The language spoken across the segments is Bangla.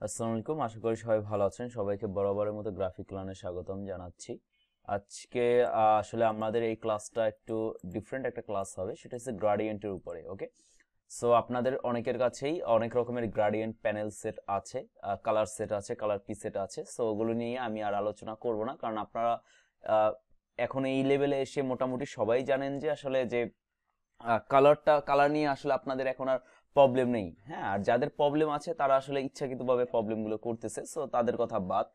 আসসালামু আলাইকুম, আশা করি সবাই ভালো আছেন। সবাইকে বরাবরের মতো গ্রাফিক লার্নে স্বাগতম জানাচ্ছি। আজকে আসলে আমাদের এই ক্লাসটা একটু ডিফারেন্ট একটা ক্লাস হবে, সেটা হচ্ছে গ্রাডিয়েন্টের উপরে। ওকে, সো আপনাদের অনেকের কাছেই অনেক রকমের গ্রাডিয়েন্ট প্যানেল সেট আছে, কালার সেট আছে, কালার পি সেট আছে। সো ওগুলো নিয়ে আমি আর আলোচনা করব না, কারণ আপনারা আহ, এখন এই লেভেলে এসে মোটামুটি সবাই জানেন যে আসলে যে কালার নিয়ে আসলে আপনাদের এখন আর প্রবলেম নেই। হ্যাঁ, আর যাদের প্রবলেম আছে তারা আসলে ইচ্ছাকৃতভাবে প্রবলেমগুলো করতেছে, সো তাদের কথা বাদ।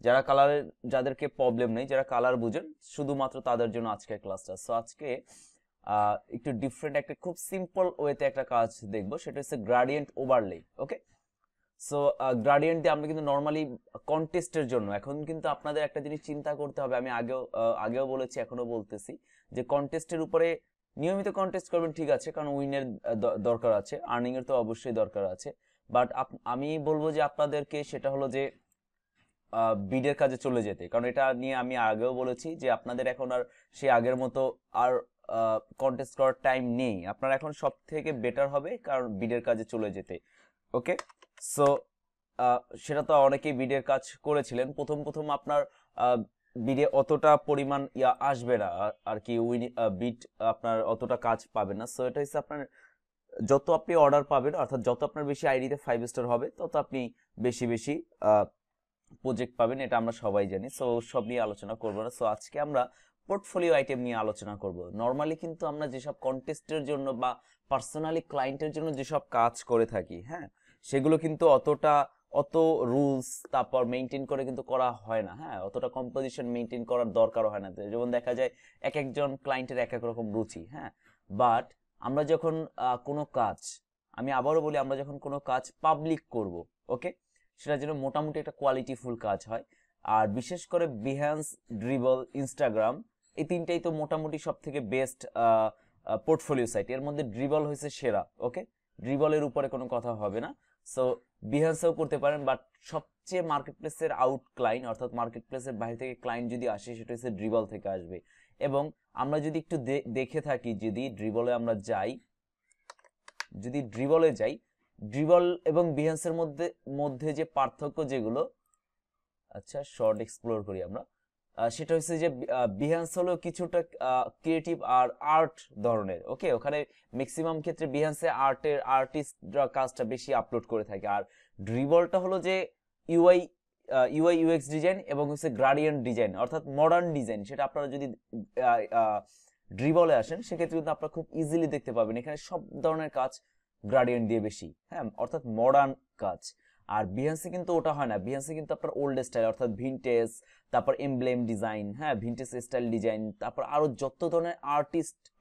যারা কালারের, যাদেরকে প্রবলেম নেই, যারা কালার বুঝেন, শুধুমাত্র তাদের জন্য আজকের ক্লাসটা। সো আজকে একটু ডিফারেন্ট একটা খুব সিম্পল ওয়েতে একটা কাজ দেখবো, সেটা হচ্ছে গ্রাডিয়েন্ট ওভারলে। ওকে, সো গ্রাডিয়েন্ট দিয়ে আমরা কিন্তু নর্মালি কন্টেস্টের জন্য, এখন কিন্তু আপনাদের একটা জিনিস চিন্তা করতে হবে, আমি আগেও বলেছি, এখনো বলতেছি, যে কন্টেস্টের উপরে নিয়মিত কন্টেস্ট করবেন, ঠিক আছে, কারণ উইনের দরকার আছে, আর্নিং এর তো অবশ্যই দরকার আছে। বাট আমি বলবো যে আপনাদেরকে সেটা হলো যে বিডের কাজে চলে যেতে, কারণ এটা নিয়ে আমি আগেও বলেছি যে আপনাদের এখন আর সেই আগের মতো আর কন্টেস্ট করার টাইম নেই। আপনারা এখন সব থেকে বেটার হবে কারণ বিডের কাজে চলে যেতে। ওকে, সো সেটা তো অনেকেই বিডের কাজ করেছিলেন। প্রথম প্রথম আপনার বিডে অতটা পরিমাণ আসবে না আর কি, বিড আপনার অতটা কাজ পাবে না। সো এটা হচ্ছে আপনার, যত আপনি অর্ডার পাবেন, অর্থাৎ যত আপনার বেশি আইডিতে 5 স্টার হবে, তত আপনি বেশি বেশি প্রজেক্ট পাবেন, এটা আমরা সবাই জানি। সো সব নিয়ে আলোচনা করবো না। সো আজকে আমরা পোর্টফোলিও আইটেম নিয়ে আলোচনা করব। নর্মালি কিন্তু আমরা যেসব কন্টেস্টের জন্য বা পার্সোনালি ক্লায়েন্টের জন্য যেসব কাজ করে থাকি, হ্যাঁ, সেগুলো কিন্তু অত রুলস তারপর মেনটেন করে কিন্তু করা হয় না। হ্যাঁ, অতটা কম্পোজিশন মেনটেন করার দরকার হয় না। যেমন দেখা যায় এক একজন ক্লায়েন্টের এক এক রকম রুচি। হ্যাঁ, বাট আমরা যখন কোনো কাজ, আমি আবারও বলি, আমরা যখন কোনো কাজ পাবলিক করব, ওকে, সেটা যেন মোটামুটি একটা কোয়ালিটিফুল কাজ হয়। আর বিশেষ করে বিহ্যান্স, ড্রিবল, ইনস্টাগ্রাম, এই তিনটাই তো মোটামুটি সব থেকে বেস্ট পোর্টফোলিও সাইট। এর মধ্যে ড্রিবল হয়েছে সেরা। ওকে, ড্রিবলের উপরে কোনো কথা হবে না। সো বিহ্যান্সেও করতে পারেন, বাট সবচেয়ে মার্কেট প্লেসের আউট ক্লায়েন্ট, অর্থাৎ মার্কেট প্লেসের বাইরে থেকে ক্লায়েন্ট যদি আসে, সেটা হচ্ছে ড্রিবল থেকে আসবে। এবং আমরা যদি একটু দেখে থাকি, যদি ড্রিবলে আমরা যাই, যদি ড্রিবলে যাই, ড্রিবল এবং বিহ্যান্সের মধ্যে মধ্যে যে পার্থক্য যেগুলো, আচ্ছা শর্ট এক্সপ্লোর করি আমরা, সেটা হচ্ছে যে বিহ্যান্স হলো কিছুটা ক্রিয়েটিভ আর আর্ট ধরনের। ওকে, ওখানে ম্যাক্সিমাম ক্ষেত্রে বিহ্যান্সে আর্টিস্টরা কাজটা বেশি আপলোড করে থাকে। আর ড্রিবলটা হলো যে ইউআই ইউএক্স ডিজাইন এবং হচ্ছে গ্রাডিয়েন্ট ডিজাইন, অর্থাৎ মডার্ন ডিজাইন। সেটা আপনারা যদি ড্রিবলে আসেন, সেক্ষেত্রে কিন্তু আপনারা খুব ইজিলি দেখতে পাবেন এখানে সব ধরনের কাজ গ্রাডিয়েন্ট দিয়ে বেশি, হ্যাঁ, অর্থাৎ মডার্ন কাজ। আর বিহান্সে কিন্তু ওটা হয় না। বিহান্সে কিন্তু আপনার ওল্ড স্টাইল, অর্থাৎ ভিনটেজ, তারপর এমব্লেম ডিজাইন, হ্যাঁ, ভিনটেজ স্টাইল ডিজাইন, তারপর আরো যত ধরনের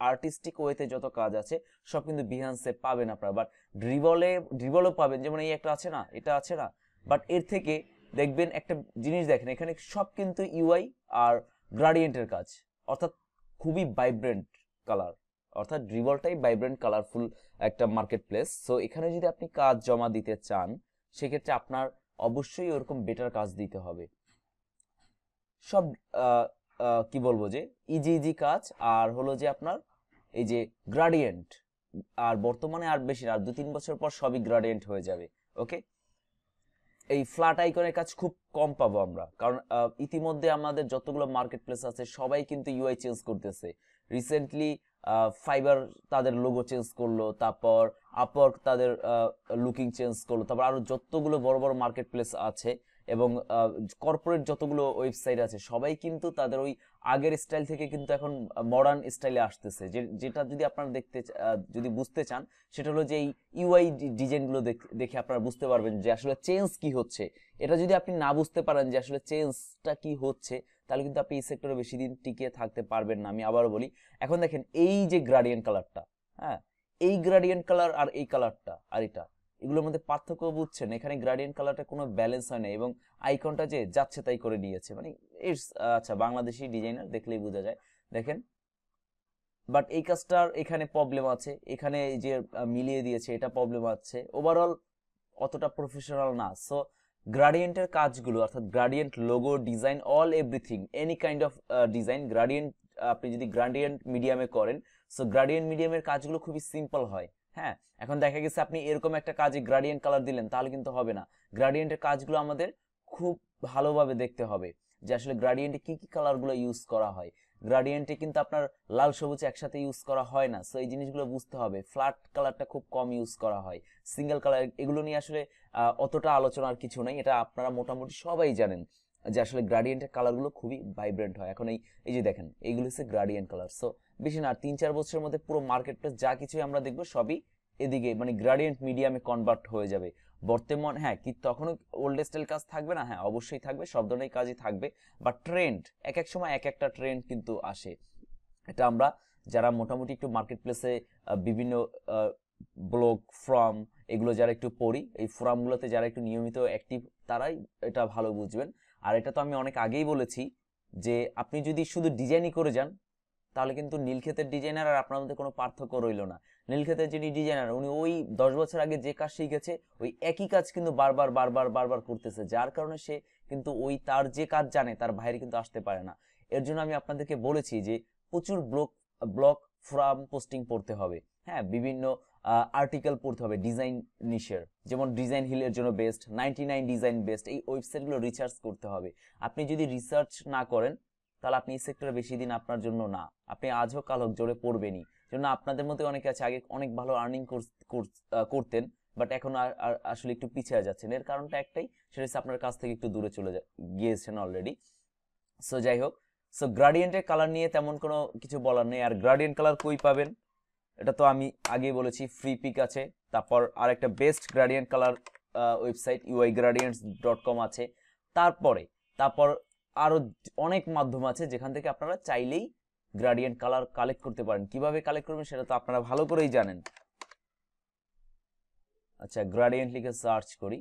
আর্টিস্টিক ওয়েতে যত কাজ আছে, সব কিন্তু বিহান্সে পাবেন আপনারা। বাট ড্রিবলও পাবেন, যেমন এই একটা আছে না, এটা আছে না, বাট এর থেকে দেখবেন একটা জিনিস, দেখেন এখানে সব কিন্তু ইউআই আর গ্রাডিয়েন্টের কাজ, অর্থাৎ খুবই ভাইব্রেন্ট কালার, অর্থাৎ ড্রিবলটাই ভাইব্রেন্ট কালারফুল একটা মার্কেট প্লেস। সো এখানে যদি আপনি কাজ জমা দিতে চান, সেক্ষেত্রে আপনার অবশ্যই ওরকম বেটার কাজ দিতে হবে। সব কি বলবো, যে ইজি ইজি কাজ, আর হলো যে আপনার এই যে গ্রাডিয়েন্ট, আর বর্তমানে আর বেশি না, আর 2-3 বছর পর সবই গ্রাডিয়েন্ট হয়ে যাবে। ওকে, এই ফ্ল্যাট আইকনের কাজ খুব কম পাবো আমরা, কারণ ইতিমধ্যে আমাদের যতগুলো মার্কেট প্লেস আছে সবাই কিন্তু ইউআই চেঞ্জ করতেছে। রিসেন্টলি ফাইবার তাদের লোগো চেঞ্জ করলো, তারপর আপওয়ার্ক তাদের লুকিং চেঞ্জ করলো, তারপর আরো যতগুলো বড় বড় মার্কেট প্লেস আছে এবং কর্পোরেট যতগুলো ওয়েবসাইট আছে, সবাই কিন্তু তাদের ওই আগের স্টাইল থেকে কিন্তু এখন মডার্ন স্টাইলে আসতেছে। যেটা যদি আপনারা যদি বুঝতে চান, সেটা হলো যে এই ইউআই ডিজাইনগুলো দেখে আপনারা বুঝতে পারবেন যে আসলে চেঞ্জ কি হচ্ছে। এটা যদি আপনি না বুঝতে পারেন যে আসলে চেঞ্জটা কি হচ্ছে, তাহলে কিন্তু আপনি এই সেক্টরে বেশি দিন টিকে থাকতে পারবেন না। আমি আবারও বলি, এখন দেখেন এই যে গ্রাডিয়েন্ট কালারটা, হ্যাঁ, এই গ্রাডিয়েন্ট কালার আর এই কালারটা আর এটা, এগুলোর মধ্যে পার্থক্য বুঝছেন? এখানে গ্রাডিয়েন্ট কালারটা কোনো ব্যালেন্স হয় না এবং আইকনটা যে যাচ্ছে তাই করে নিয়েছে, মানে আচ্ছা, বাংলাদেশি ডিজাইনার দেখলেই বোঝা যায়। দেখেন, বাট এই কাজটার এখানে প্রবলেম আছে, এখানে এই যে মিলিয়ে দিয়েছে, এটা প্রবলেম আছে। ওভারঅল অতটা প্রফেশনাল না। সো গ্রাডিয়েন্টের কাজগুলো, অর্থাৎ gradient logo design, all everything, any kind of design, gradient আপনি যদি গ্রাডিয়েন্ট মিডিয়ামে করেন, সো গ্রাডিয়েন্ট মিডিয়ামের কাজগুলো খুবই সিম্পল হয়। হ্যাঁ, এখন দেখা গেছে আপনি এরকম একটা কাজে গ্রাডিয়েন্ট কালার দিলেন, তাহলে কিন্তু হবে না। গ্রাডিয়েন্টের কাজগুলো আমাদের খুব ভালোভাবে দেখতে হবে যে আসলে গ্রাডিয়েন্টে কি কি কালারগুলো ইউজ করা হয়। গ্রাডিয়েন্টে কিন্তু আপনার লাল সবুজ একসাথে ইউজ করা হয় না, সো এই জিনিসগুলো বুঝতে হবে। ফ্ল্যাট কালারটা খুব কম ইউজ করা হয়, সিঙ্গেল কালার, এগুলো নিয়ে আসলে অতটা আলোচনার কিছু নেই, এটা আপনারা মোটামুটি সবাই জানেন যে আসলে গ্রাডিয়েন্টের কালারগুলো খুবই ভাইব্রেন্ট হয়। এখন এই যে দেখেন, এইগুলো হচ্ছে গ্রাডিয়েন্ট কালার। সো বেশি না, 3-4 বছরের মধ্যে পুরো মার্কেট প্লেস যা কিছুই আমরা দেখবো সবই এদিকে মানে গ্রাডিয়েন্ট মিডিয়ামে কনভার্ট হয়ে যাবে। বর্তমান হ্যাঁ কি তখনও ওল্ড স্টাইল কাজ থাকবে না? হ্যাঁ অবশ্যই থাকবে, সব ধরনের কাজই থাকবে, বাট ট্রেন্ড এক এক সময় এক একটা ট্রেন্ড কিন্তু আসে। এটা আমরা যারা মোটামুটি একটু মার্কেট প্লেসে বিভিন্ন ব্লগ ফর্ম এগুলো যারা একটু পড়ি, এই ফোরামগুলোতে যারা একটু নিয়মিত অ্যাক্টিভ, তারাই এটা ভালো বুঝবেন। আর এটা তো আমি অনেক আগেই বলেছি যে আপনি যদি শুধু ডিজাইনই করে যান, তাহলে কিন্তু নীলক্ষেতের ডিজাইনার আর আপনার মধ্যে কোনো পার্থক্য রইল না। নীলক্ষেতের যিনি ডিজাইনার, উনি ওই 10 বছর আগে যে কাজ শিখেছে ওই একই কাজ কিন্তু বারবার বারবার বারবার করতেছে, যার কারণে সে কিন্তু ওই তার যে কাজ জানে তার বাইরে কিন্তু আসতে পারে না। এর জন্য আমি আপনাদেরকে বলেছি যে প্রচুর ব্লগ ফোরাম পোস্টিং পড়তে হবে, হ্যাঁ বিভিন্ন আর্টিকেল পড়তে হবে ডিজাইন নিশের, যেমন ডিজাইন হিলের জন্য বেস্ট, 99 ডিজাইন বেস্ট, এই ওয়েবসাইটগুলো রিসার্চ করতে হবে। আপনি যদি রিসার্চ না করেন তাহলে আপনি এই সেক্টরে বেশি দিন আপনার জন্য না, আপনি আজ হোক কাল হোক জোরে পড়বেনই। জন্য আপনাদের মধ্যে অনেকে আছে আগে অনেক ভালো আর্নিং করতেন, বাট এখন আসলে একটু পিছিয়ে যাচ্ছেন। এর কারণটা একটাই, সেটা হচ্ছে আপনার কাছ থেকে একটু দূরে চলে গিয়েছেন অলরেডি। সো যাই হোক, সো গ্রাডিয়েন্টের কালার নিয়ে তেমন কোনো কিছু বলার নেই। আর গ্রাডিয়েন্ট কালার কই পাবেন, এটা তো আমি আগেই বলেছি, ফ্রি পিক আছে, তারপর আর একটা best gradient colour website uigradients.com আছে, তারপর আরো অনেক মাধ্যম আছে যেখান থেকে আপনারা চাইলেই গ্রাডিয়েন্ট কালার কালেক্ট করতে পারেন। কিভাবে কালেক্ট করবেন সেটা তো আপনারা ভালো করেই জানেন। আচ্ছা, গ্রাডিয়েন্ট লিখে সার্চ করি,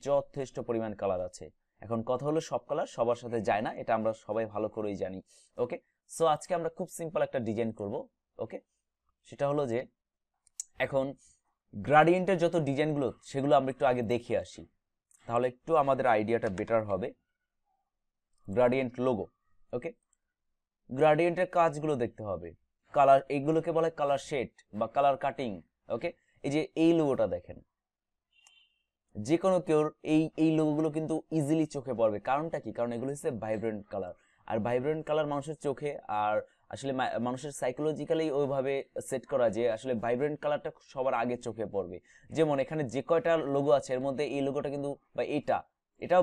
যথেষ্ট পরিমাণ কালার আছে। এখন কথা হলো সব কালার সবার সাথে যায় না, এটা আমরা সবাই ভালো করেই জানি। ওকে, সো আজকে আমরা খুব সিম্পল একটা ডিজাইন করব। ওকে, সেটা হলো যে এখন গ্রাডিয়েন্টের যত ডিজাইনগুলো সেগুলো আমরা একটু আগে দেখে আসি, তাহলে একটু আমাদের আইডিয়াটা বেটার হবে। গ্রাডিয়েন্ট লোগো, ওকে, গ্রাডিয়েন্টের কাজগুলো দেখতে হবে। কালার, এইগুলোকে বলে কালার শেড বা কালার কাটিং। ওকে, এই যে এই লোগোটা দেখেন, যে কোনো কেউ এই লোগোগুলো কিন্তু ইজিলি চোখে পড়বে। কারণটা কি? কারণ এগুলো হচ্ছে ভাইব্রেন্ট কালার, আর ভাইব্রেন্ট কালার মানুষের চোখে আর আসলে মানুষের সাইকোলজিক্যালি ওইভাবে সেট করা যে আসলে ভাইব্রেন্ট কালারটা সবার আগে চোখে পড়বে। যেমন এখানে যে কয়টা লোগো আছে এর মধ্যে এই লোগোটা কিন্তু বা এটাও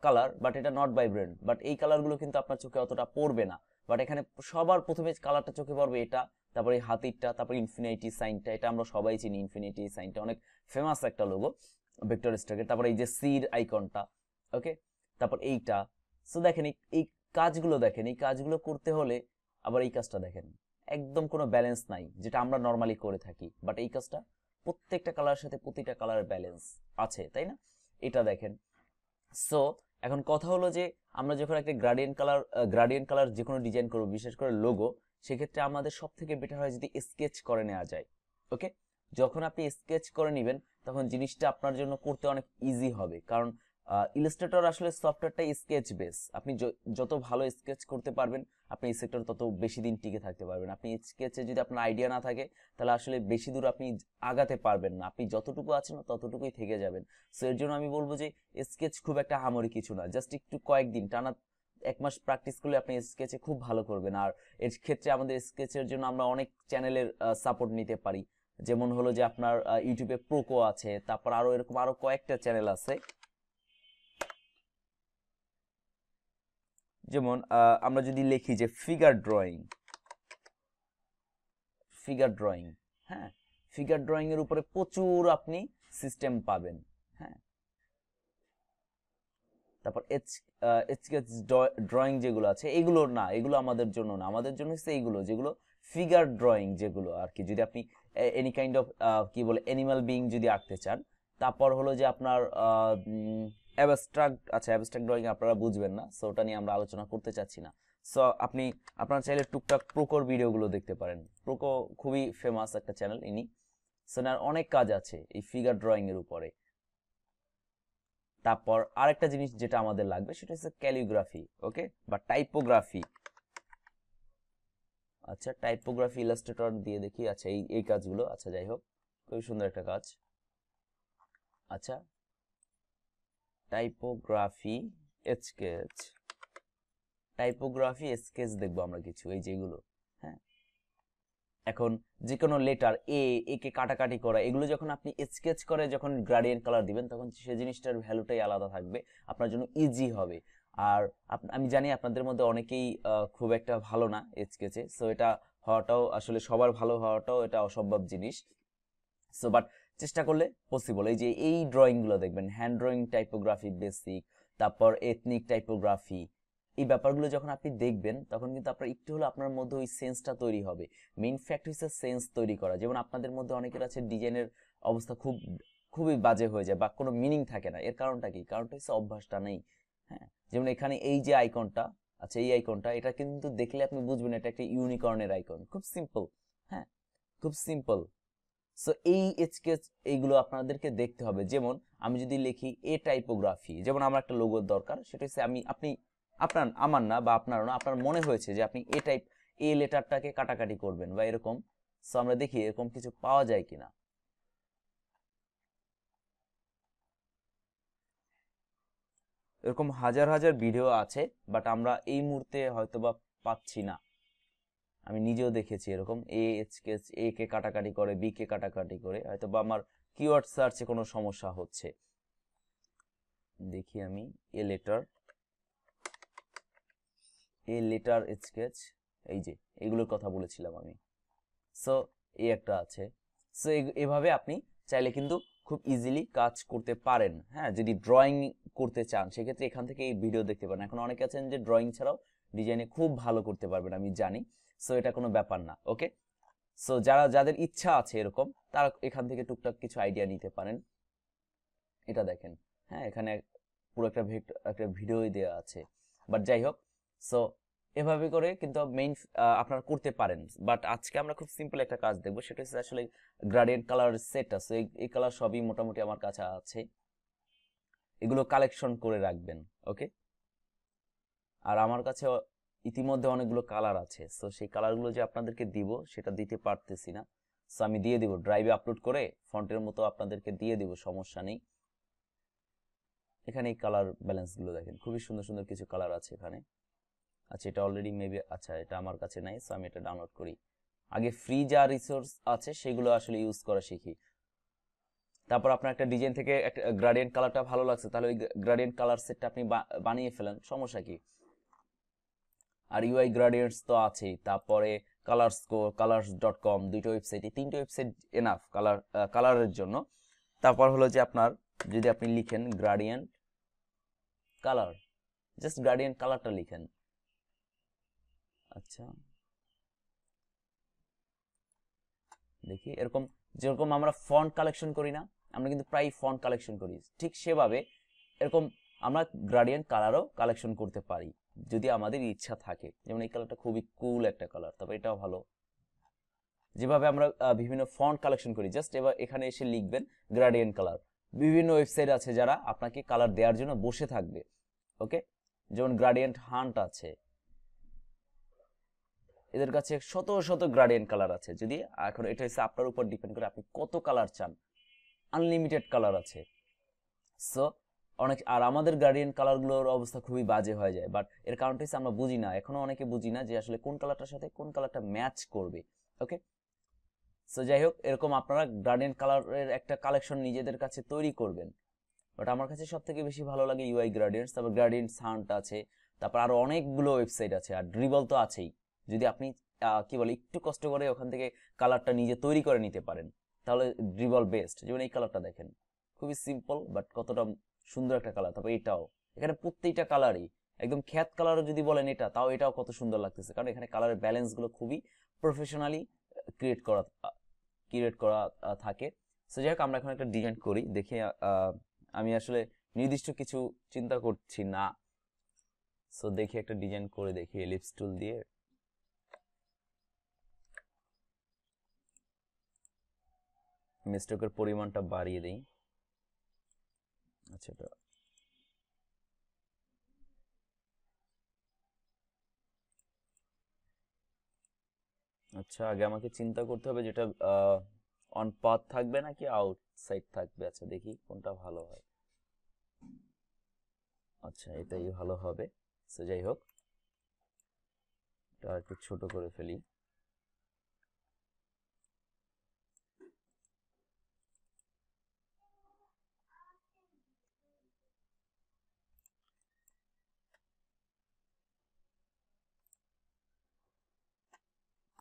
কালার, বাট এটা নট ভাইব্রেন্ট, বাট এই কালারগুলো কিন্তু আপনার চোখে অতটা পড়বে না। বাট এখানে সবার প্রথমে কালারটা চোখে পড়বে এটা, তারপরে এই হাতিরটা, তারপরে ইনফিনিটি সাইনটা, এটা আমরা সবাই চিনি, ইনফিনিটি সাইনটা অনেক ফেমাস একটা লোগো ভেক্টর স্ট্যাকের। তারপরে এই যে সির আইকনটা, ওকে, তারপর এইটা। সো দেখেন এই কাজগুলো দেখেন, এই কাজগুলো করতে হলে আবার এই কাজটা দেখেন, একদম কোনো ব্যালেন্স নাই যেটা আমরা নর্মালি করে থাকি, বাট এই কাজটা প্রত্যেকটা কালারের সাথে প্রতিটা কালারের ব্যালেন্স আছে, তাই না? এটা দেখেন। সো এখন কথা হলো যে আমরা যখন একটা গ্রাডিয়েন্ট কালার যে কোনো ডিজাইন করবো, বিশেষ করে লোগো, সেক্ষেত্রে আমাদের সব থেকে বেটার হয় যদি স্কেচ করে নেওয়া যায়। ওকে, যখন আপনি স্কেচ করে নেবেন তখন জিনিসটা আপনার জন্য করতে অনেক ইজি হবে, কারণ ইলাস্ট্রেটর আসলে সফটওয়্যারটা স্কেচ বেস। আপনি যত ভালো স্কেচ করতে পারবেন আপনি এই সেক্টর তত বেশি দিন টিকে থাকতে পারবেন। আপনি স্কেচে যদি আপনার আইডিয়া না থাকে তাহলে আসলে বেশি দূর আপনি আগাতে পারবেন না, আপনি যতটুকু আছেন ততটুকুই থেকে যাবেন। সো এর জন্য আমি বলবো যে স্কেচ খুব একটা হামরি কিছু না, জাস্ট একটু কয়েকদিন টানা 1 মাস প্র্যাকটিস করলে আপনি স্কেচে খুব ভালো করবেন। আর এর ক্ষেত্রে আমাদের স্কেচের জন্য আমরা অনেক চ্যানেলের সাপোর্ট নিতে পারি, যেমন হলো যে আপনার ইউটিউবে প্রোকো আছে, তারপর আরো এরকম আরো কয়েকটা চ্যানেল আছে। যেমন আমরা যদি লিখি যে ফিগার ড্রয়িং, হ্যাঁ, ফিগার ড্রয়িং এর উপরে প্রচুর আপনি সিস্টেম পাবেন। হ্যাঁ, তারপর স্কেচ ড্রয়িং যেগুলো আছে এগুলো না, এগুলো আমাদের জন্য না, আমাদের জন্য হচ্ছে এইগুলো যেগুলো ফিগার ড্রয়িং যেগুলো আর কি। যদি আপনি এনি কাইন্ড অফ কি বলে অ্যানিমাল বিং যদি আঁকতে চান, তারপর হলো যে আপনার অ্যাবস্ট্রাক্ট, আচ্ছা অ্যাবস্ট্রাক্ট ড্রয়িং আপনারা বুঝবেন না, সো ওটা নিয়ে আমরা আলোচনা করতে চাচ্ছি না। সো আপনারা চাইলে টুকটাক প্রোকোর ভিডিওগুলো দেখতে পারেন, প্রোকো খুবই ফেমাস একটা চ্যানেল ইনি। সো অনেক কাজ আছে এই ফিগার ড্রয়িং এর উপরে। তারপর আরেকটা জিনিস যেটা আমাদের লাগবে সেটা হচ্ছে ক্যালিগ্রাফি, ওকে, বা টাইপোগ্রাফি। আচ্ছা, টাইপোগ্রাফি ইলাস্ট্রেটর দিয়ে দেখি। আচ্ছা, এই কাজগুলো, আচ্ছা যাই হোক, খুবই সুন্দর একটা কাজ। আচ্ছা, টাইপোগ্রাফি স্কেচ, টাইপোগ্রাফি স্কেচ দেখবো আমরা কিছু, এই যেগুলো। হ্যাঁ, এখন যে কোনো লেটার এ কে কাটাকাটি করা, এগুলো যখন আপনি স্কেচ করে যখন গ্রেডিয়েন্ট কালার দিবেন, তখন সেই জিনিসটার ভ্যালুটাই আলাদা থাকবে, আপনার জন্য ইজি হবে। আর আমি জানি আপনাদের মধ্যে অনেকেই খুব একটা ভালো না স্কেচে, সো এটা হওয়াটাও আসলে সবার ভালো হওয়াটাও এটা অসম্ভব জিনিস। সো বাট চেষ্টা করলে পসিবল। এই যে এই ড্রয়িংগুলো দেখবেন, হ্যান্ড ড্রয়িং টাইপোগ্রাফি বেসিক, তারপর এথনিক টাইপোগ্রাফি, এই ব্যাপারগুলো যখন আপনি দেখবেন, তখন কিন্তু আপনার একটু হলো আপনার মধ্যে ওই সেন্সটা তৈরি হবে। মেইন ফ্যাক্ট হচ্ছে সেন্স তৈরি করা। যেমন আপনাদের মধ্যে অনেকের আছে ডিজাইনের অবস্থা খুবই বাজে হয়ে যায় বা কোনো মিনিং থাকে না। এর কারণটা কি? কারণটা হচ্ছে অভ্যাসটা নেই। হ্যাঁ, যেমন এখানে এই যে আইকনটা, আচ্ছা এই আইকনটা, এটা কিন্তু দেখলে আপনি বুঝবেন এটা একটা ইউনিকর্নের আইকন। খুব সিম্পল। হ্যাঁ, খুব সিম্পল। সো এই স্কেচ এইগুলো আপনাদেরকে দেখতে হবে। যেমন আমি যদি লিখি এ টাইপোগ্রাফি, যেমন আমার একটা লোগোর দরকার, সেটা হচ্ছে আমার না বা আপনারও না, আপনার মনে হয়েছে যে আপনি এ লেটারটাকে কাটাকাটি করবেন বা এরকম। সো আমরা দেখি এরকম কিছু পাওয়া যায় কিনা। এরকম হাজার হাজার ভিডিও আছে, বাট আমরা এই মুহূর্তে হয়তোবা পাচ্ছি না। আমি নিজেও দেখেছি এরকম স্কেচ এ কে কাটাকাটি করে, বি কে কাটাকাটি করে, হয়তোবা আমার কিওয়ার্ড সার্চে কোনো সমস্যা হচ্ছে। দেখি আমি এ লেটার স্কেচ, এই যে এগুলোর কথা বলেছিলাম আমি। সো এই একটা আছে। সো এভাবে আপনি চাইলে কিন্তু খুব ইজিলি কাজ করতে পারেন। হ্যাঁ, যদি ড্রয়িং করতে চান সেক্ষেত্রে এখান থেকে এই ভিডিও দেখতে পারেন। এখন অনেকে আছেন যে ড্রয়িং ছাড়াও ডিজাইনে খুব ভালো করতে পারবেন, আমি জানি। সো এটা কোনো ব্যাপার না। ওকে, সো যাদের ইচ্ছা আছে এরকম, তারা এখান থেকে টুকটাক কিছু আইডিয়া নিতে পারেন। এটা দেখেন, হ্যাঁ, এখানে পুরো একটা ভিডিওই দেওয়া আছে। বাট যাই হোক, সো এভাবে করে কিন্তু মেইন আপনারা করতে পারেন। বাট আজকে আমরা খুব সিম্পল একটা কাজ দেখবো, সেটা হচ্ছে আসলে গ্রাডিয়েন্ট কালার সেট আছে, এই কালার সবই মোটামুটি আমার কাছে আছে, এগুলো কালেকশন করে রাখবেন। ওকে, আর আমার কাছে ইতিমধ্যে অনেকগুলো কালার আছে, সো সেই কালারগুলো যে আপনাদেরকে দিব সেটা দিতে পারতেছি না। সো আমি দিয়ে দিব, ড্রাইভে আপলোড করে ফন্টের মতো আপনাদেরকে দিয়ে দিব, সমস্যা নেই। এখানে এই কালার ব্যালেন্স গুলো দেখেন, খুবই সুন্দর সুন্দর কিছু কালার আছে এখানে। আচ্ছা, এটা অলরেডি মেবি, আচ্ছা এটা আমার কাছে নাই, সো আমি এটা ডাউনলোড করি। আগে ফ্রি যা রিসোর্স আছে সেগুলো আসলে ইউজ করা শিখি। তারপর আপনার একটা ডিজাইন থেকে একটা গ্রেডিয়েন্ট কালারটা ভালো লাগছে, তাহলে ওই গ্রেডিয়েন্ট কালার সেটটা আপনি বানিয়ে ফেলেন, সমস্যা কি। আর ইউআই গ্রেডিয়েন্টস তো আছেই। তারপরে কালার্স.কম, দুইটা ওয়েবসাইট, এই তিনটে ওয়েবসাইট এনাফ কালারের জন্য। তারপর হলো যে আপনার, যদি আপনি লিখেন গ্রেডিয়েন্ট কালার, জাস্ট গ্রেডিয়েন্ট কালারটা লিখেন। আচ্ছা, দেখি এরকম, যেরকম আমরা ফন্ট কালেকশন করি না, আমরা কিন্তু প্রায় ফন্ট কালেকশন করি, ঠিক সেভাবে এরকম আমরা গ্রেডিয়েন্ট কালারও কালেকশন করতে পারি যদি আমাদের ইচ্ছা থাকে। যেমন এই কালারটা খুবই কুল একটা কালার, তবে এটাও ভালো। যেভাবে আমরা বিভিন্ন ফন্ট কালেকশন করি, জাস্ট এবার এখানে এসে লিখবেন গ্রেডিয়েন্ট কালার। বিভিন্ন ওয়েবসাইট আছে যারা আপনাকে কালার দেওয়ার জন্য বসে থাকবে। ওকে, যেমন গ্রেডিয়েন্ট হান্ট আছে, এদের কাছে শত শত গ্রেডিয়েন্ট কালার আছে। যদি এখন এটা হচ্ছে আপনার উপর ডিপেন্ড করে আপনি কত কালার চান, আনলিমিটেড কালার আছে। সো আর আমাদের গ্রেডিয়েন্ট কালারগুলোর অবস্থা খুবই বাজে হয়ে যায়, বাট এর কারণটা হচ্ছে আমরা বুঝি না, এখনো অনেকে বুঝি না যে আসলে কোন কালারটার সাথে কোন কালারটা ম্যাচ করবে। ওকে, সো যাই হোক, এরকম আপনারা গ্রেডিয়েন্ট কালারের একটা কালেকশন নিজেদের কাছে তৈরি করবেন। বাট আমার কাছে সব থেকে বেশি ভালো লাগে ইউআই গ্রেডিয়েন্টস, তারপর গ্রেডিয়েন্ট সান্ট আছে, তারপর আরো অনেকগুলো ওয়েবসাইট আছে, আর ড্রিবল তো আছেই। যদি আপনি কি বলে একটু কষ্ট করে ওখান থেকে কালারটা নিজে তৈরি করে নিতে পারেন, তাহলে ড্রিবল বেস্ট। যেমন এই কালারটা দেখেন, খুবই সিম্পল বাট কতটা সুন্দর একটা কালার। তারপর এটাও, এখানে প্রত্যেকটা কালারই একদম খ্যাত কালারও যদি বলেন এটা, তাও এটাও কত সুন্দর লাগতেছে, কারণ এখানে কালারের ব্যালেন্স গুলো খুবই প্রফেশনালি ক্রিয়েট করা ক্রিয়েট করা থাকে। সো যাই হোক, আমরা এখন একটা ডিজাইন করি দেখি। আমি আসলে নির্দিষ্ট কিছু চিন্তা করছি না, সো দেখি একটা ডিজাইন করে দেখি এলিপস টুল দিয়ে। মিস্টেকের পরিমাণটা বাড়িয়ে দিই। আচ্ছা, এটা আচ্ছা, আগে আমাকে চিন্তা করতে হবে যেটা অন পাথ থাকবে নাকি আউটসাইড থাকবে। আচ্ছা দেখি কোনটা ভালো হয়। আচ্ছা এটাই ভালো হবে। সো যাই হোক, এটা একটু ছোট করে ফেলি।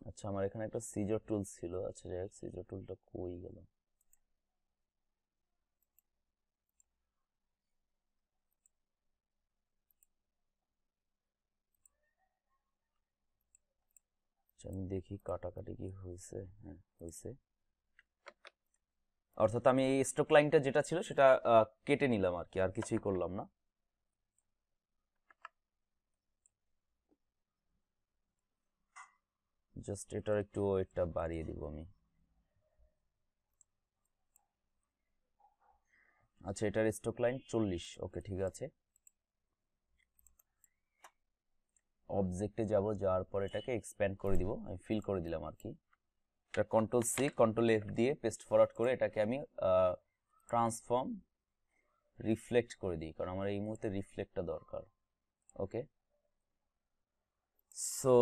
আচ্ছা আমার এখানে একটা সিজার টুল ছিল। আচ্ছা যাই হোক, সিজার টুলটা কই গেল? আচ্ছা আমি দেখি কাটাকাটি কি হয়েছে। হ্যাঁ হয়েছে। অর্থাৎ আমি এই স্ট্রোক লাইনটা যেটা ছিল সেটা কেটে নিলাম আর কি, আর কিছুই করলাম না। জাস্ট এটার একটু ওয়েটটা বাড়িয়ে দিব আমি। আচ্ছা এটার স্ট্রোক লাইন 40। ওকে ঠিক আছে। অবজেক্টে যাব, যাওয়ার পর এটাকে এক্সপ্যান্ড করে দিব। আমি ফিল করে দিলাম আর কি। এটা কন্ট্রোল সি কন্ট্রোল এফ দিয়ে পেস্ট ফরওয়ার্ড করে এটাকে আমি ট্রান্সফর্ম রিফ্লেক্ট করে দিই, কারণ আমার এই মুহূর্তে রিফ্লেক্টটা দরকার। ওকে, সো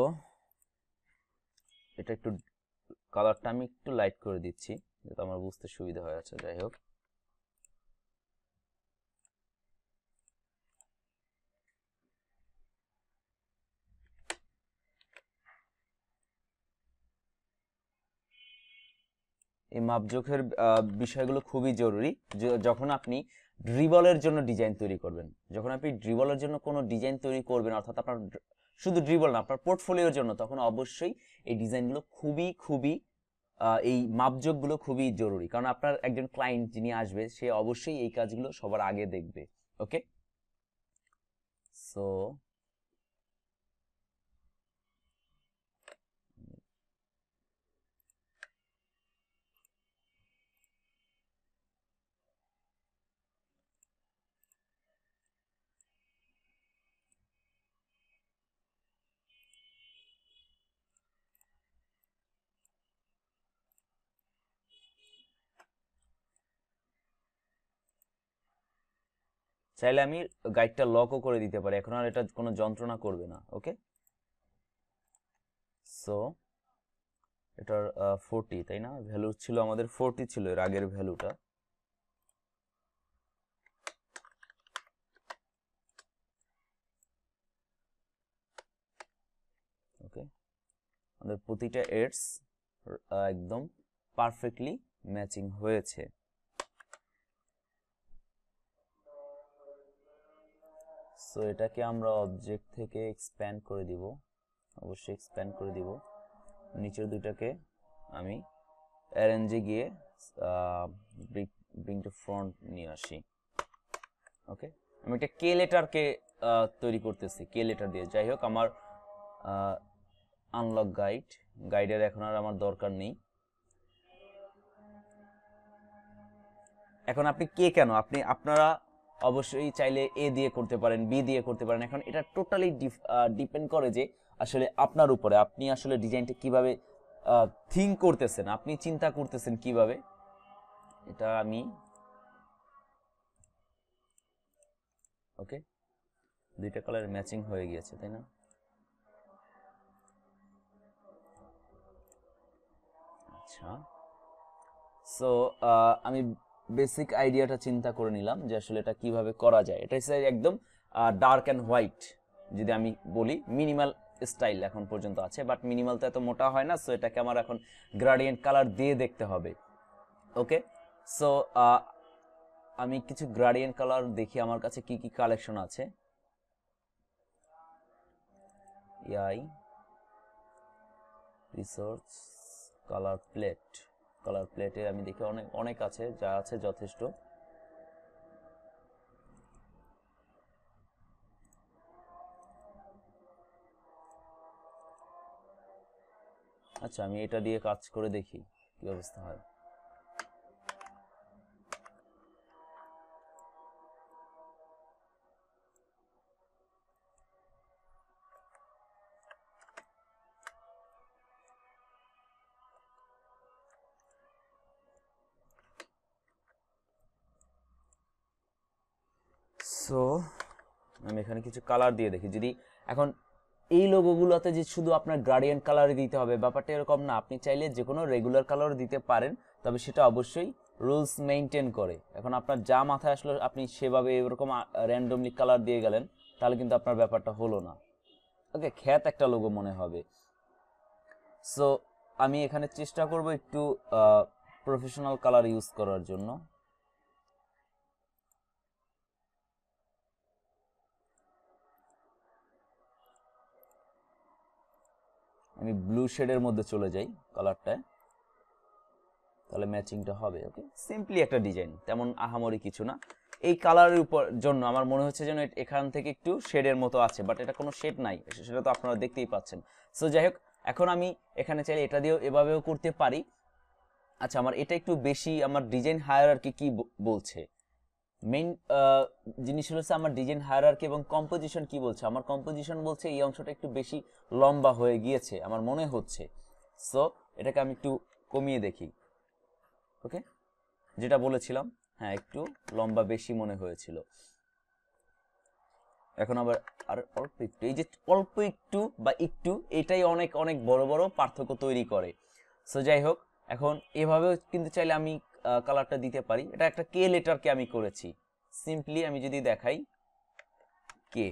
এটা একটু কালারটা আমি একটু লাইট করে দিচ্ছি যাতে আমার বুঝতে সুবিধা হয়। আচ্ছা যাই হোক, এই মাপজোখের বিষয়গুলো খুবই জরুরি। যখন আপনি ড্রিবলের জন্য ডিজাইন তৈরি করবেন, যখন আপনি ড্রিবলের জন্য কোনো ডিজাইন তৈরি করবেন, অর্থাৎ আপনার শুধু ড্রিবল না, আপনার পোর্টফোলিওর জন্য, তখন অবশ্যই এই ডিজাইনগুলো খুবই খুবই এই মাপজোখগুলো খুবই জরুরি, কারণ আপনার একজন ক্লায়েন্ট যিনি আসবে সে অবশ্যই এই কাজগুলো সবার আগে দেখবে। ওকে, সো চাইলে আমি গাইডটা লকও করে দিতে পারি, এখন আর এটা কোনো যন্ত্রণা করবে না। ওকে, সো এটার 40 তাই না, ভ্যালু ছিল আমাদের 40 ছিল এর আগের ভ্যালুটা। ওকে, আমাদের প্রতিটা এডস একদম পারফেক্টলি ম্যাচিং হয়েছে। সো এটাকে আমরা অবজেক্ট থেকে এক্সপ্যান্ড করে দিব, অবশ্যই এক্সপ্যান্ড করে দিব। নিচের দুইটাকে আমি অ্যারেঞ্জে গিয়ে ব্রিং টু ফ্রন্ট নিয়ে আসি। ওকে, আমি একটা কে লেটারকে তৈরি করতেছি কে লেটার দিয়ে। যাই হোক, আমার আনলক গাইডের এখন আর আমার দরকার নেই। এখন আপনি কে কেন, আপনারা অবশ্যই চাইলে এ দিয়ে করতে পারেন, বি দিয়ে করতে পারেন। এখন এটা টোটালি ডিপেন্ড করে যে আসলে আপনার উপরে আপনি আসলে ডিজাইনটা কিভাবে থিঙ্ক করতেছেন, আপনি চিন্তা করতেছেন কিভাবে। এটা আমি ওকে, দুইটা কালার ম্যাচিং হয়ে গিয়েছে তাই না? আচ্ছা, সো আমি বেসিক আইডিয়াটা চিন্তা করে নিলাম যে আসলে এটা কিভাবে করা যায়। এটা হচ্ছে একদম ডার্ক অ্যান্ড হোয়াইট, যদি আমি বলি মিনিমাল স্টাইল এখন পর্যন্ত আছে, বাট মিনিমাল তো এত মোটা হয় না। সো এটাকে আমার এখন গ্রাডিয়েন্ট কালার দিয়ে দেখতে হবে। ওকে, সো আমি কিছু গ্রাডিয়েন্ট কালার দেখি আমার কাছে কি কি কালেকশন আছে। ইয়াই রিসোর্স কালার প্লেটে আমি দেখি অনেক অনেক আছে, যা আছে যথেষ্ট। আচ্ছা আমি এটা দিয়ে কাজ করে দেখি কি অবস্থা হয়। সো আমি এখানে কিছু কালার দিয়ে দেখি। যদি এখন এই লোগোগুলোতে যে শুধু আপনার গ্রেডিয়েন্ট কালারই দিতে হবে ব্যাপারটা এরকম না, আপনি চাইলে যে কোনো রেগুলার কালার দিতে পারেন, তবে সেটা অবশ্যই রুলস মেইনটেইন করে। এখন আপনার যা মাথায় আসলো আপনি সেভাবে এরকম র্যান্ডমলি কালার দিয়ে গেলেন, তাহলে কিন্তু আপনার ব্যাপারটা হলো না। ওকে, খ্যাত একটা লোগো মনে হবে। সো আমি এখানে চেষ্টা করব একটু প্রফেশনাল কালার ইউজ করার জন্য। আমি ব্লু শেডের মধ্যে চলে যাই কালারটায়, তাহলে ম্যাচিংটা হবে। ওকে, সিম্পলি একটা ডিজাইন, তেমন আহামরি কিছু না। এই কালারের উপর জন্য আমার মনে হচ্ছে যেন এখান থেকে একটু শেডের মতো আছে, বাট এটা কোনো শেড নাই, সেটা তো আপনারা দেখতেই পাচ্ছেন। সো যাই হোক, এখন আমি এখানে চাইলে এটা দিয়েও এভাবেও করতে পারি। আচ্ছা, আমার এটা একটু বেশি, আমার ডিজাইন হায়ারার্কি কি বলছে, মেইন জিনিস হচ্ছে আমার ডিজাইন হায়ারার্কি এবং কম্পোজিশন কি বলছে। আমার কম্পোজিশন বলছে এই অংশটা একটু বেশি লম্বা হয়ে গিয়েছে আমার মনে হচ্ছে। সো এটাকে আমি একটু কমিয়ে দেখি। ওকে, যেটা বলেছিলাম, হ্যাঁ একটু লম্বা বেশি মনে হয়েছিল। এখন আবার আর অল্প একটু, এই যে অল্প একটু বা একটু, এটাই অনেক অনেক বড় বড় পার্থক্য তৈরি করে। সো যাই হোক, এখন এভাবেও কিন্তু চাইলে আমি কালারটা দিতে পারি। এটা একটা কে লেটারকে আমি করেছি। সিম্পলি আমি যদি দেখাই কে,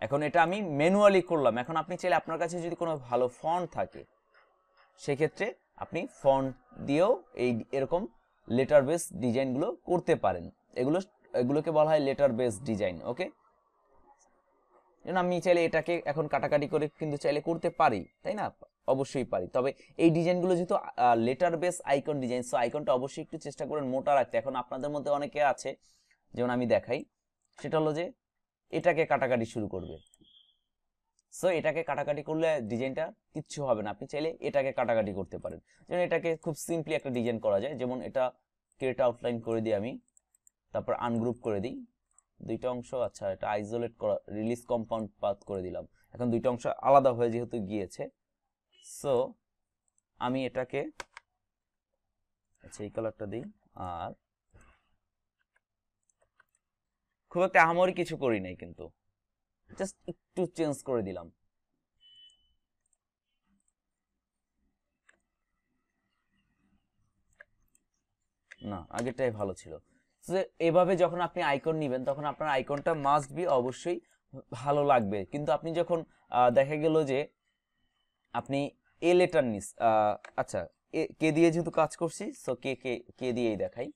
এখন এটা আমি ম্যানুয়ালি করলাম। এখন আপনি চাইলে আপনার কাছে যদি কোনো ভালো ফন্ট থাকে সেক্ষেত্রে আপনি ফন্ট দিয়েও এই এরকম লেটার বেস ডিজাইনগুলো করতে পারেন। এগুলোকে বলা হয় লেটার বেস ডিজাইন। ওকে, আমি চাইলে এটাকে এখন কাটাকাটি করে কিন্তু চাইলে করতে পারি, তাই না? অবশ্যই পারি। তবে এই ডিজাইনগুলো যেহেতু letter base icon design, so আইকনটা অবশ্যই একটু চেষ্টা করেন মোটা রাখতে। এখন আপনাদের মধ্যে অনেকে আছে, যেমন আমি দেখাই, সেটা হলো যে এটাকে কাটাকাটি শুরু করবে। সো এটাকে কাটাকাটি করলে ডিজাইনটা কিচ্ছু হবে না। আপনি চাইলে এটাকে কাটাকাটি করতে পারেন। যেমন এটাকে খুব সিম্পলি একটা ডিজাইন করা যায়। যেমন এটা ক্রিয়েট আউটলাইন করে দিই আমি, তারপর আনগ্রুপ করে দিই দুইটা অংশ। আচ্ছা, এটা আইসোলেট করা, রিলিজ কম্পাউন্ড পাথ করে দিলাম। এখন দুইটা অংশ আলাদা হয়ে যেহেতু গিয়েছে, সো আমি এটাকে, আচ্ছা এই কালারটা দিই, আর খুব একটা আহামরি কিছু করি নাই, কিন্তু জাস্ট একটু চেঞ্জ করে দিলাম। না, আগেরটাই ভালো ছিল। এভাবে যখন আপনি আইকন নেবেন তখন আপনার আইকনটা মাস্ট বি অবশ্যই ভালো লাগবে। কিন্তু আপনি যখন দেখা গেল যে আপনি এ লেটার নিস, আচ্ছা কে দিয়ে যেহেতু কাজ করছি, সো কে কে কে দিয়েই দেখাই।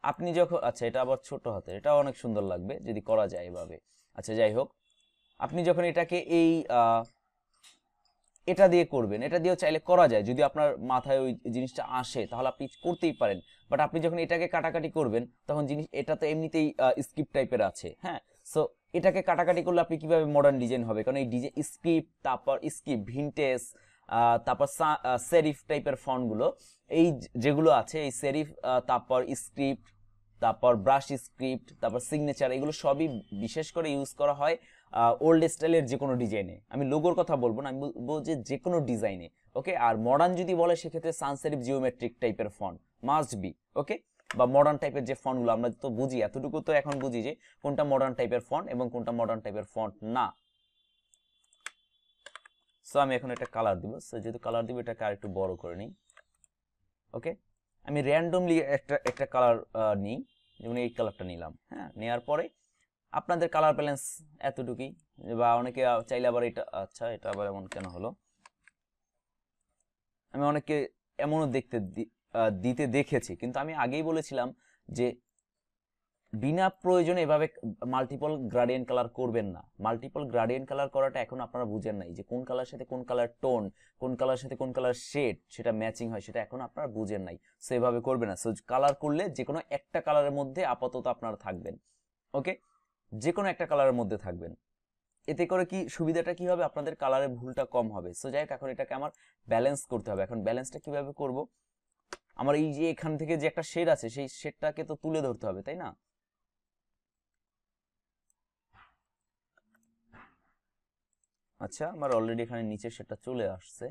আপনি যখন, আচ্ছা এটা আবার ছোট হাতে, এটা অনেক সুন্দর লাগবে যদি করা যায় এভাবে। আচ্ছা যাই হোক, আপনি যখন এটাকে এই এটা দিয়ে করবেন, এটা দিয়েও চাইলে করা যায়, যদি আপনার মাথায় ওই জিনিসটা আসে তাহলে আপনি করতেই পারেন। বাট আপনি যখন এটাকে কাটাকাটি করবেন তখন জিনিস, এটা তো এমনিতেই স্ক্রিপ্ট টাইপের আছে, হ্যাঁ। সো এটাকে কাটাকাটি করলে আপনি কিভাবে মডার্ন ডিজাইন হবে, কারণ এই ডিজাইন স্ক্রিপ্ট, তারপর স্ক্রিপ্ট ভিনটেজ, তারপর সেরিফ টাইপের ফন্টগুলো, এই যেগুলো আছে, এই সেরিফ, তারপর স্ক্রিপ্ট, তারপর ব্রাশ স্ক্রিপ্ট, তারপর সিগনেচার, এগুলো সবই বিশেষ করে ইউজ করা হয় ওল্ড স্টাইলের যে কোনো ডিজাইনে। আমি লোগোর কথা বলবো না, আমি বলবো যে কোনো ডিজাইনে। ওকে, আর মডার্ন যদি বলে সেক্ষেত্রে সান সেরিফ জিওমেট্রিক টাইপের ফন্ট মাস্ট বি। ওকে, বা মডার্ন টাইপের যে ফন্টগুলো আমরা তো বুঝি, এতটুকু তো এখন বুঝি যে কোনটা মডার্ন টাইপের ফন্ট এবং কোনটা মডার্ন টাইপের ফন্ট না। সো আমি এখন একটা কালার দিব। সো যেহেতু কালার দিব, এটাকে আর একটু বড় করে নিই। ওকে, আমি র্যান্ডমলি একটা কালার নিই, যেমন এই কালারটা নিলাম। হ্যাঁ, নেওয়ার পরে আপনাদের কালার ব্যালেন্স এতটুকুই, বা অনেকে চাইলে আবার এটা, আচ্ছা এটা আবার এমন কেন হলো, আমি অনেকে এমনও দিতে দেখেছি, কিন্তু আমি আগেই বলেছিলাম যে বিনা প্রয়োজনে এভাবে মাল্টিপল গ্রাডিয়েন্ট কালার করবেন না। মাল্টিপল গ্রাডিয়েন্ট কালার করাটা এখন আপনারা বুঝেন নাই, যে কোন কালার সাথে কোন কালার টোন, কোন কালার সাথে কোন কালার শেড সেটা ম্যাচিং হয়, সেটা এখন আপনারা বুঝেন নাই। সো এভাবে করবেন না। সো কালার করলে যে কোনো একটা কালারের মধ্যে আপাতত আপনারা থাকবেন। ওকে, যে কোনো একটা কালারের মধ্যে থাকবেন। এতে করে কি সুবিধাটা কি হবে, আপনাদের কালারের ভুলটা কম হবে। সো যাই হোক, এখন এটাকে আমার ব্যালেন্স করতে হবে। এখন ব্যালেন্সটা কিভাবে করব, আমার এই যে এখান থেকে যে একটা শেড আছে সেই শেডটাকে তো তুলে ধরতে হবে, তাই না? আচ্ছা, আমার অলরেডি এখানে নিচে শেডটা চলে আসছে।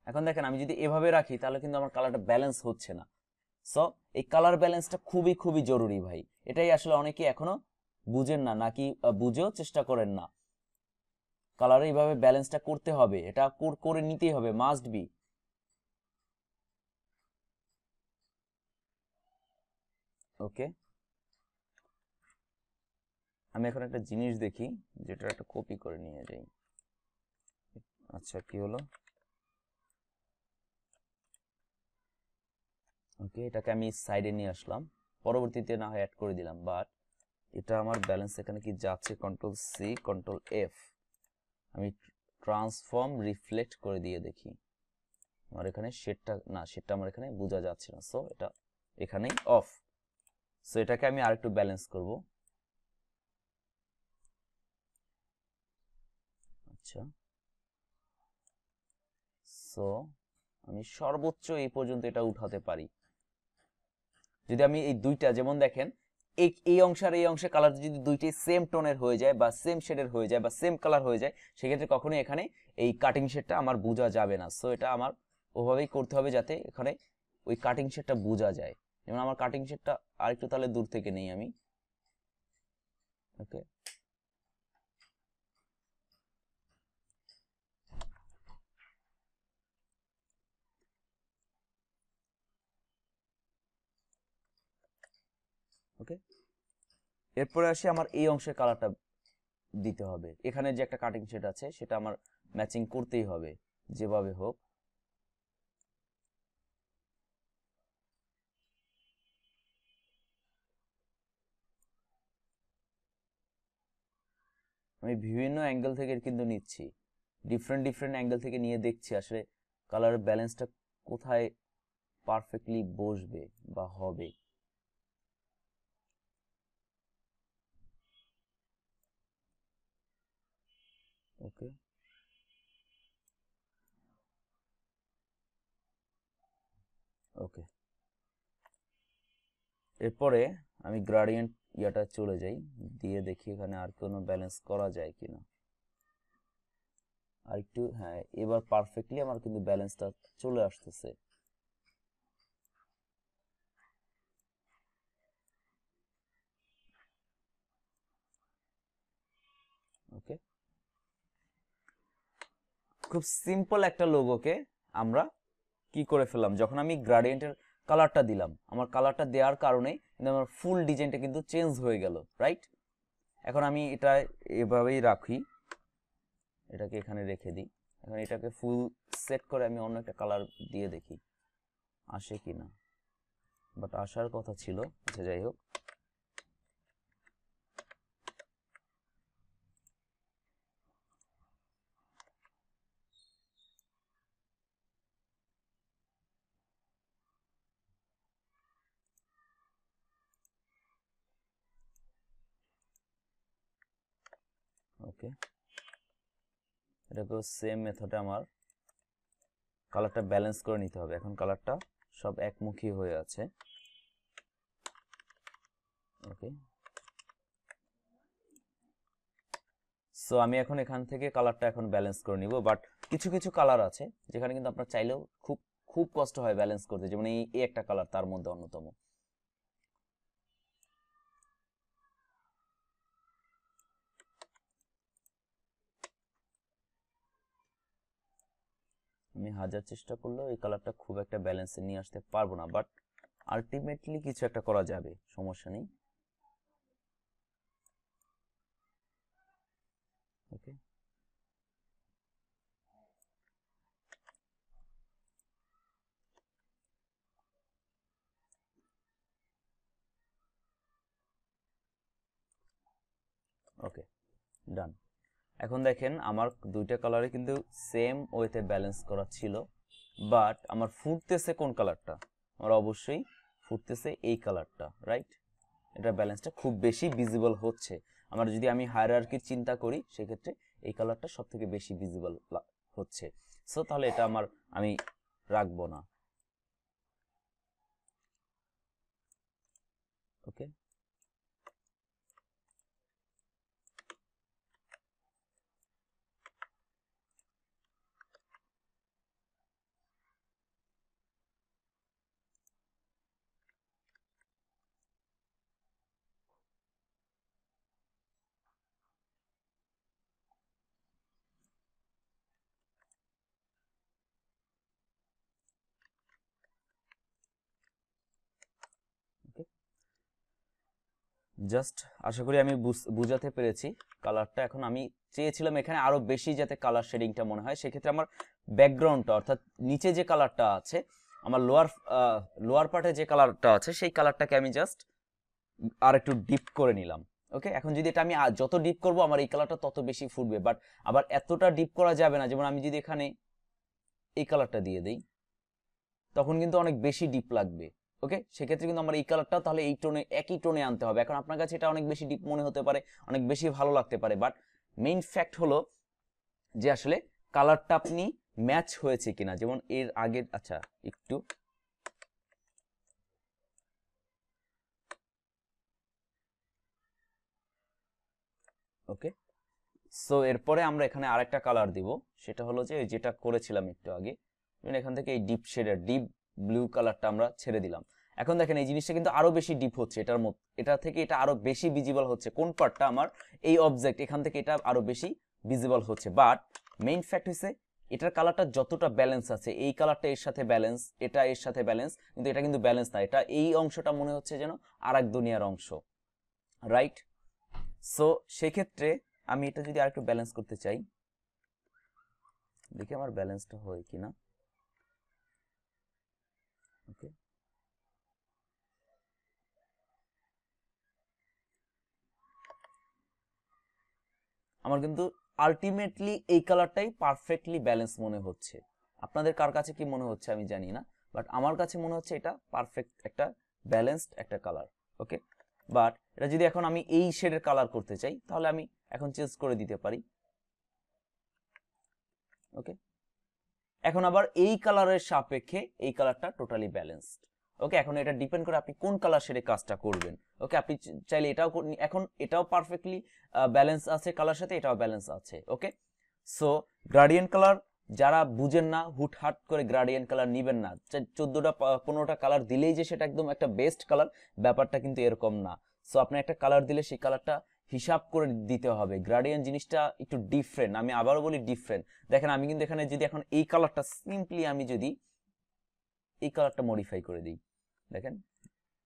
এখন দেখেন আমি যদি এভাবে রাখি তাহলে কিন্তু আমার কালারটা ব্যালেন্স হচ্ছে না। সো এই কালার ব্যালেন্সটা খুবই খুবই জরুরি ভাই। এটাই আসলে অনেকে এখনো বুঝেন না, নাকি বুঝেও চেষ্টা করেন না। কালার এইভাবে ব্যালেন্সটা করতে হবে, এটা করে নিতেই হবে, মাস্ট বি। ওকে, আমি এখন একটা জিনিস দেখি, যেটা একটা কপি করে নিয়ে যাই। আচ্ছা, কি হলো? ওকে, এটাকে আমি সাইডে নিয়ে আসলাম, পরবর্তীতে না হয় অ্যাড করে দিলাম, বাট এটা আমার ব্যালেন্স এখানে কি যাচ্ছে? কন্ট্রোল সি, কন্ট্রোল এফ, আমি ট্রান্সফর্ম রিফ্লেক্ট করে দিয়ে দেখি। আমার এখানে শেডটা না, শেডটা আমার এখানে বোঝা যাচ্ছে না, সো এটা এখানেই অফ। সো এটাকে আমি আরেকটু ব্যালেন্স করব। আচ্ছা, সো আমি সর্বোচ্চ এই পর্যন্ত এটা উঠাতে পারি। যদি আমি এই দুইটা, যেমন দেখেন এই এই অংশ আর এই অংশের কালার যদি দুইটাই সেম টোনের হয়ে যায় বা সেম শেডের হয়ে যায় বা সেম কালার হয়ে যায়, সেক্ষেত্রে কখনোই এখানে এই কাটিং শেডটা আমার বোঝা যাবে না। সো এটা আমার ওভাবেই করতে হবে যাতে এখানে ওই কাটিং শেডটা বোঝা যায়। যেমন আমার কাটিং শেডটা আরেকটু তাহলে দূর থেকে নেই আমি। ওকে, ওকে, এরপরে আসি আমার এই অংশের কালারটা দিতে হবে। এখানে যে একটা কাটিং শেড আছে সেটা আমার ম্যাচিং করতেই হবে যেভাবে হোক। আমি বিভিন্ন অ্যাঙ্গেল থেকে কিন্তু নিচ্ছি, ডিফারেন্ট ডিফারেন্ট অ্যাঙ্গেল থেকে নিয়ে দেখছি আসলে কালারের ব্যালেন্সটা কোথায় পারফেক্টলি বসবে বা হবে। ওকে, ওকে, এরপরে আমি গ্রাডিয়েন্ট ইয়াটা চলে যাই, দিয়ে দেখি এখানে আর কোনো ব্যালেন্স করা যায় কিনা। আর একটু, হ্যাঁ, এবার পারফেক্টলি আমার কিন্তু ব্যালেন্সটা চলে আসতেছে। ওকে, খুব সিম্পল একটা লোগোকে আমরা কি করে ফেললাম, যখন আমি গ্রাডিয়েন্টের কালারটা দিলাম, আমার কালারটা দেওয়ার কারণে কিন্তু আমার ফুল ডিজাইনটা কিন্তু চেঞ্জ হয়ে গেল, রাইট? এখন আমি এটা এভাবেই রাখি, এটাকে এখানে রেখে দিই। এখন এটাকে ফুল সেট করে আমি অন্য একটা কালার দিয়ে দেখি আসে কি না, বাট আসার কথা ছিল। আচ্ছা, যাই হোক, ওকে, এটাকেও সেম মেথডে আমার কালারটা ব্যালেন্স করে নিতে হবে। এখন কালারটা সব একমুখী হয়ে আছে। ওকে, সো আমি এখন এখান থেকে কালারটা এখন ব্যালেন্স করে নিব, বাট কিছু কিছু কালার আছে যেখানে কিন্তু আপনার চাইলেও খুব খুব কষ্ট হয় ব্যালেন্স করতে, যেমন এই একটা কালার তার মধ্যে অন্যতম। আমি হাজার চেষ্টা করলেও এই কালারটা খুব একটা ব্যালেন্সে নিয়ে আসতে পারবো না, বাট আলটিমেটলি কিছু একটা করা যাবে, সমস্যা নেই। ওকে, ওকে, ডান। এখন দেখেন আমার দুইটা কালারে কিন্তু সেম ওয়েতে ব্যালেন্স করা ছিল, বাট আমার ফুটতেছে কোন কালারটা? আমার অবশ্যই ফুটতেছে এই কালারটা, রাইট? এটা ব্যালেন্সটা খুব বেশি ভিজিবল হচ্ছে। আমার যদি আমি হায়ারার্কির চিন্তা করি সেক্ষেত্রে এই কালারটা সব থেকে বেশি ভিজিবল হচ্ছে। সো তাহলে এটা আমি রাখবো না। ওকে, জাস্ট আশা করি আমি বুঝাতে পেরেছি কালারটা। এখন আমি চেয়েছিলাম এখানে আরো বেশি যাতে কালার শেডিংটা মনে হয়, সেক্ষেত্রে আমার ব্যাকগ্রাউন্ডটা অর্থাৎ নিচে যে কালারটা আছে, আমার লোয়ার পার্টে যে কালারটা আছে সেই কালারটাকে আমি জাস্ট আর একটু ডিপ করে নিলাম। ওকে, এখন যদি এটা আমি যত ডিপ করব আমার এই কালারটা তত বেশি ফুটবে, বাট আবার এতটা ডিপ করা যাবে না। যেমন আমি যদি এখানে এই কালারটা দিয়ে দেই তখন কিন্তু অনেক বেশি ডিপ লাগবে। ওকে, সেক্ষেত্রে কিন্তু আমার এই কালারটা তাহলে এই টোনে, একই টোনে আনতে হবে। এখন আপনার কাছে এটা অনেক বেশি ডিপ মনে হতে পারে, অনেক বেশি ভালো লাগতে পারে, বাট মেইন ফ্যাক্ট হলো যে আসলে কালারটা আপনি ম্যাচ হয়েছে কিনা। যেমন এর আগের, আচ্ছা একটু ওকে, সো এরপরে আমরা এখানে আরেকটা কালার দিব, সেটা হলো যে যেটা করেছিলাম একটু আগে। এখান থেকে এই ডিপ শেডের ডিপ ব্লু কালারটা আমরা ছেড়ে দিলাম। এখন দেখেন এই জিনিসটা কিন্তু আরো বেশি ডিপ হচ্ছে, এটার মধ্যে এটা থেকে এটা আরো বেশি ভিজিবল হচ্ছে। কোন পার্টটা? আমার এই অবজেক্ট, এখান থেকে এটা আরো বেশি ভিজিবল হচ্ছে। বাট মেইন ফ্যাক্ট হচ্ছে এটার কালারটা যতটা ব্যালেন্স আছে, এই কালারটা এর সাথে ব্যালেন্স, এটা এর সাথে ব্যালেন্স, কিন্তু এটা কিন্তু ব্যালেন্স না। এটা এই অংশটা মনে হচ্ছে যেন আরেক দুনিয়ার অংশ, রাইট? সো সেক্ষেত্রে আমি এটা যদি আরেকটু ব্যালেন্স করতে চাই, দেখি আমার ব্যালেন্সটা হয় কিনা। ওকে, আমার কিন্তু আলটিমেটলি এই কালারটাই পারফেক্টলি ব্যালেন্স মনে হচ্ছে। আপনাদের কার কাছে কি মনে হচ্ছে আমি জানি না, বাট আমার কাছে মনে হচ্ছে এটা পারফেক্ট একটা ব্যালেন্সড একটা কালার। ওকে, বাট এটা যদি এখন আমি এই শেডের কালার করতে চাই তাহলে আমি এখন চেঞ্জ করে দিতে পারি। ওকে, এখন আবার এই কালারের সাপেক্ষে এই কালারটা টোটালি ব্যালেন্সড। ওকে, এখন এটা ডিপেন্ড করে আপনি কোন কালার শেডে কাজটা করবেন। ওকে, আপনি চাইলে এটাও এখন এটাও পারফেক্টলি ব্যালেন্স আছে কালার সাথে, এটাও ব্যালেন্স আছে। ওকে, সো গ্রাডিয়েন্ট কালার যারা বুঝেন না, হুটহাট করে গ্রাডিয়েন্ট কালার নিবেন না। 14টা 15টা কালার দিলেই যে সেটা একদম একটা বেস্ট কালার, ব্যাপারটা কিন্তু এরকম না। সো আপনি একটা কালার দিলে সেই কালারটা হিসাব করে দিতে হবে। গ্রাডিয়েন্ট জিনিসটা একটু ডিফারেন্ট, আমি আবারও বলি ডিফারেন্ট। দেখেন আমি কিন্তু এখানে যদি এখন এই কালারটা সিম্পলি আমি যদি এই কালারটা মডিফাই করে দিই, দেখেন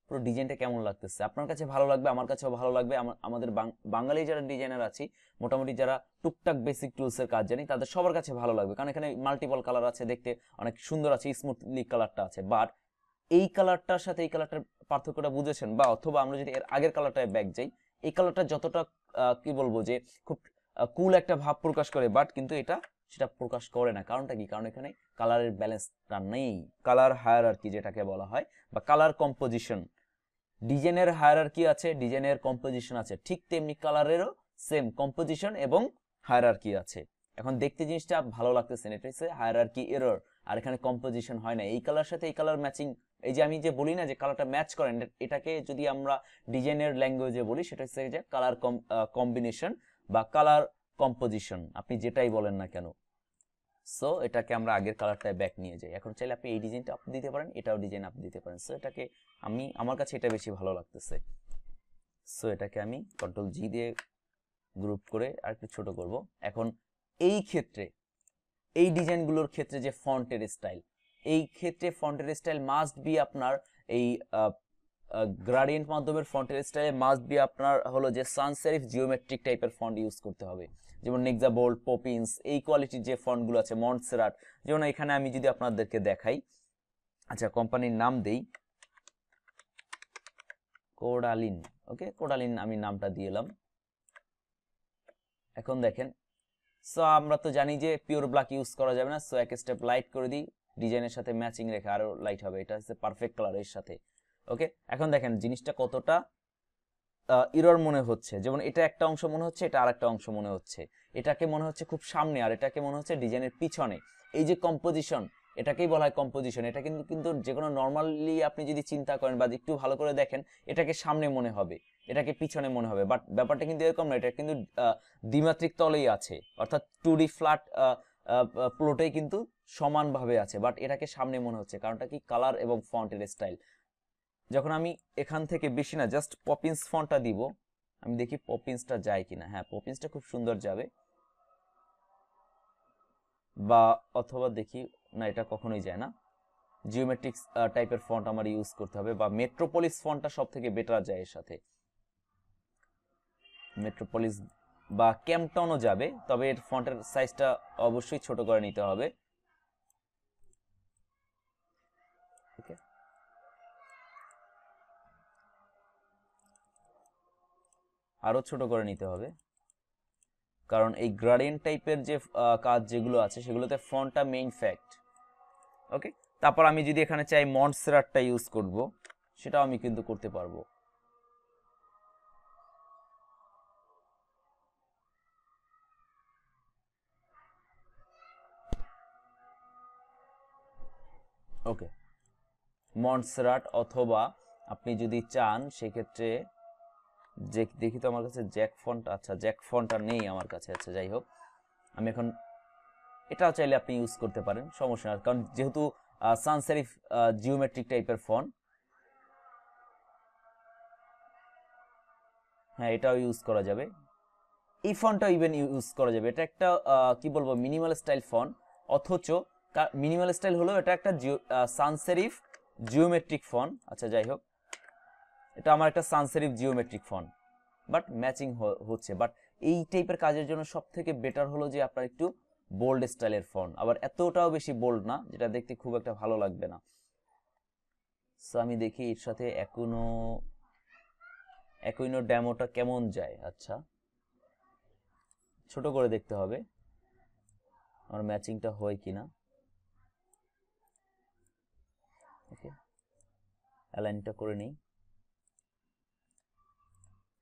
পুরো ডিজাইনটা কেমন লাগতেছে। আপনার কাছে ভালো লাগবে, আমার কাছেও ভালো লাগবে। আমাদের বাঙালি যারা ডিজাইনার আছি, মোটামুটি যারা টুকটাক বেসিক টুলসের কাজ জানি, তাদের সবার কাছে ভালো লাগবে, কারণ এখানে মাল্টিপল কালার আছে, দেখতে অনেক সুন্দর আছে, স্মুথলি কালারটা আছে। বাট এই কালারটার সাথে এই কালারটার পার্থক্যটা বুঝেছেন? বা অথবা আমরা যদি এর আগের কালারটায় ব্যাক যাই, এই কালারটা যতটা কি বলবো যে খুব কুল একটা ভাব প্রকাশ করে, বাট কিন্তু এটা সেটা প্রকাশ করে না। কারণটা কি? কারণ এখানে কালারের ব্যালেন্সটা নেই। কালার হায়ারার্কি যেটাকে বলা হয়, বা কালার কম্পোজিশন, ডিজাইনের হায়ারার্কি আছে, ডিজাইনের কম্পোজিশন আছে, ঠিক তেমনি কালারেরও সেম কম্পোজিশন এবং হায়ারার্কি আছে। এখন দেখতে জিনিসটা ভালো লাগতেছে, এটা হচ্ছে হায়ারার্কি এরর, আর এখানে কম্পোজিশন হয় না। এই কালার সাথে এই কালার ম্যাচিং, এই যে আমি যে বলি না যে কালারটা ম্যাচ করেন, এটাকে যদি আমরা ডিজাইনের ল্যাঙ্গুয়েজে বলি সেটা হচ্ছে যে কালার কম্বিনেশন বা কালার কম্পোজিশন, আপনি যেটাই বলেন না কেন। সো এটাকে আমরা আগের কালারটায় ব্যাক নিয়ে যাই। এখন চাইলে আপনি এই ডিজাইনটা আপনি দিতে পারেন, এটাও ডিজাইন আপনি দিতে পারেন। সো এটাকে আমার কাছে এটা বেশি ভালো লাগতেছে। সো এটাকে আমি কন্ট্রোল জি দিয়ে গ্রুপ করে আর একটু ছোট করব। এখন এই ক্ষেত্রে এই ডিজাইনগুলোর ক্ষেত্রে যে ফন্টের স্টাইল, এই ক্ষেত্রে ফন্টের স্টাইল মাস্ট বি আপনার এই গ্রাডিয়েন্ট মাধ্যমের ফন্টের স্টাইলে মাস্ট বি আপনার হলো যে সান সেরিফ জিওমেট্রিক টাইপের ফন্ট ইউজ করতে হবে। যেমন নেক্সা বোল্ড, পপিন্স, এই কোয়ালিটির যে ফন্টগুলো আছে, মন্টসেরাট। যেমন এখানে আমি যদি আপনাদেরকে দেখাই, আচ্ছা কোম্পানির নাম দেই কোডালিন। ওকে, কোডালিন আমি নামটা দিয়ে এলাম। এখন দেখেন, সো আমরা তো জানি যে পিওর ব্ল্যাক ইউজ করা যাবে না, সো এক স্টেপ লাইট করে দিই, ডিজাইনের সাথে ম্যাচিং রেখে আরো লাইট হবে। এটা হচ্ছে পারফেক্ট কালার এর সাথে। ওকে, এখন দেখেন জিনিসটা কতটা ইরর মনে হচ্ছে। যেমন এটা একটা অংশ মনে হচ্ছে, এটা আরেকটা অংশ মনে হচ্ছে, এটাকে মনে হচ্ছে খুব সামনে আর এটাকে মনে হচ্ছে ডিজাইনের পিছনে। এই যে কম্পোজিশন, এটাকেই বলা হয় কম্পোজিশন। এটা কিন্তু কিন্তু যে কোনো নর্মালি আপনি যদি চিন্তা করেন বা একটু ভালো করে দেখেন, এটাকে সামনে মনে হবে, এটাকে পিছনে মনে হবে, বাট ব্যাপারটা কিন্তু এরকম না। এটা কিন্তু দ্বিমাত্রিক তলেই আছে, অর্থাৎ 2D ফ্ল্যাট প্লটেই কিন্তু সমানভাবে আছে, বাট এটাকে সামনে মনে হচ্ছে। কারণটা কি? কালার এবং ফন্টের স্টাইল। যখন আমি এখান থেকে বেশি না, জাস্ট পপিন্স ফন্টটা দিব, আমি দেখি পপিন্সটা যায় কিনা। হ্যাঁ, পপিন্সটা খুব সুন্দর যাবে। বা অথবা দেখি, না এটা কখনোই যায় না। জিওমেট্রিক্স টাইপের ফন্ট আমার ইউজ করতে হবে, বা মেট্রোপলিস ফন্টটা সব থেকে বেটার যায় এর সাথে। মেট্রোপলিস বা ক্যাম্পটাউনও যাবে, তবে এর ফন্টের সাইজটা অবশ্যই ছোট করে নিতে হবে। ওকে, আরো ছোট করে নিতে হবে, কারণ এই গ্রেডিয়েন্ট টাইপের যে কাজ যেগুলো আছে সেগুলোতে ফন্টটা মেইন ফ্যাক্ট। ওকে, তারপর আমি যদি এখানে চাই মন্টসেরাটটা ইউজ করব, সেটাও আমি কিন্তু করতে পারবো। ওকে, মন্টসেরাট, অথবা আপনি যদি চান সেক্ষেত্রে যে দেখি তো আমার কাছে জ্যাক ফন্ট, আচ্ছা জ্যাক ফন্টটা নেই আমার কাছে। আচ্ছা যাই হোক, আমি এখন এটাও চাইলে আপনি ইউজ করতে পারেন, সমস্যা না, কারণ যেহেতু সান সেরিফ জিওমেট্রিক টাইপের ফন্ট, হ্যাঁ এটাও ইউজ করা যাবে। এই ফন্টটাও ইভেন ইউজ করা যাবে। এটা একটা কি বলবো, মিনিমাল স্টাইল ফন্ট, অথচ মিনিমাল স্টাইল হলো এটা একটা সান সেরিফ জিওমেট্রিক ফন্ট। আচ্ছা যাই হোক, এটা আমার একটা sans serif geometric font, but matching হচ্ছে। বাট এই টাইপের কাজের জন্য সব থেকে বেটার হলো যে আপনার একটু বোল্ড স্টাইলের ফন্ট, আবার এতটাও বেশি বোল্ড না যেটা দেখতে খুব একটা ভালো লাগবে না। সো আমি দেখি এর সাথে একুইনো ডেমোটা কেমন যায়। আচ্ছা, ছোট করে দেখতে হবে আমার ম্যাচিংটা হয় কিনা। ওকে, অ্যালাইনটা করে নিই।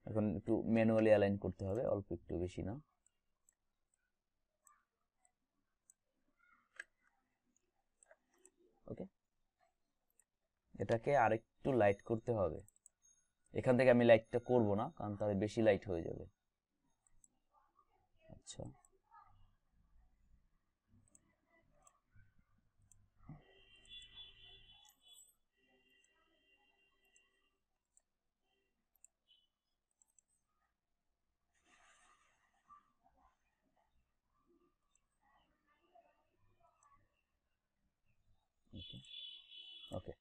এখন একটু ম্যানুয়ালি অ্যালাইন করতে হবে, অল্প একটু, বেশি না। ওকে, এটাকে আরেকটু লাইট করতে হবে। এখান থেকে আমি লাইটটা করব না, কারণ তাহলে বেশি লাইট হয়ে যাবে। আচ্ছা, ওকে,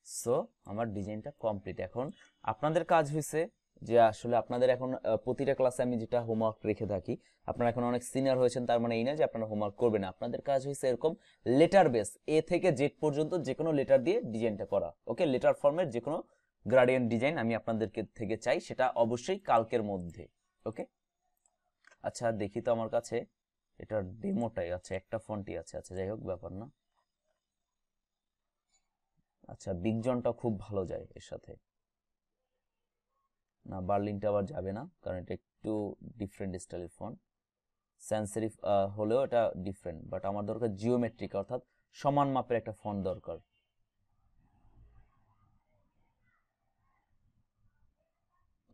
সো আমার ডিজাইনটা কমপ্লিট। এখন আপনাদের কাজ হয়েছে যে আসলে আপনাদের এখন প্রতিটা ক্লাসে আমি যেটা হোমওয়ার্ক রেখে থাকি, আপনারা এখন অনেক সিনিয়র হয়েছেন, তার মানে এই না যে আপনারা হোমওয়ার্ক করবেন না। আপনাদের কাজ হয়েছে এরকম লেটার বেস, এ থেকে জেড পর্যন্ত যে কোনো লেটার দিয়ে ডিজাইনটা করা। ওকে, লেটার ফর্মের যে কোনো গ্রাডিয়েন্ট ডিজাইন আমি আপনাদেরকে থেকে চাই, সেটা অবশ্যই কালকের মধ্যে। ওকে, আচ্ছা দেখি তো আমার কাছে এটার ডেমোটাই আছে, একটা ফন্টই আছে। আচ্ছা যাই হোক, ব্যাপার না। আচ্ছা, বিগ জনটা খুব ভালো যায় এর সাথে। না, বার্লিনটা আবার যাবে না, কারণ এটা একটু ডিফারেন্ট স্টাইলের ফন্ট। সান সেরিফ হলেও এটা ডিফারেন্ট, বাট আমার দরকার জিওমেট্রিক, অর্থাৎ সমান মাপের একটা ফন্ট দরকার।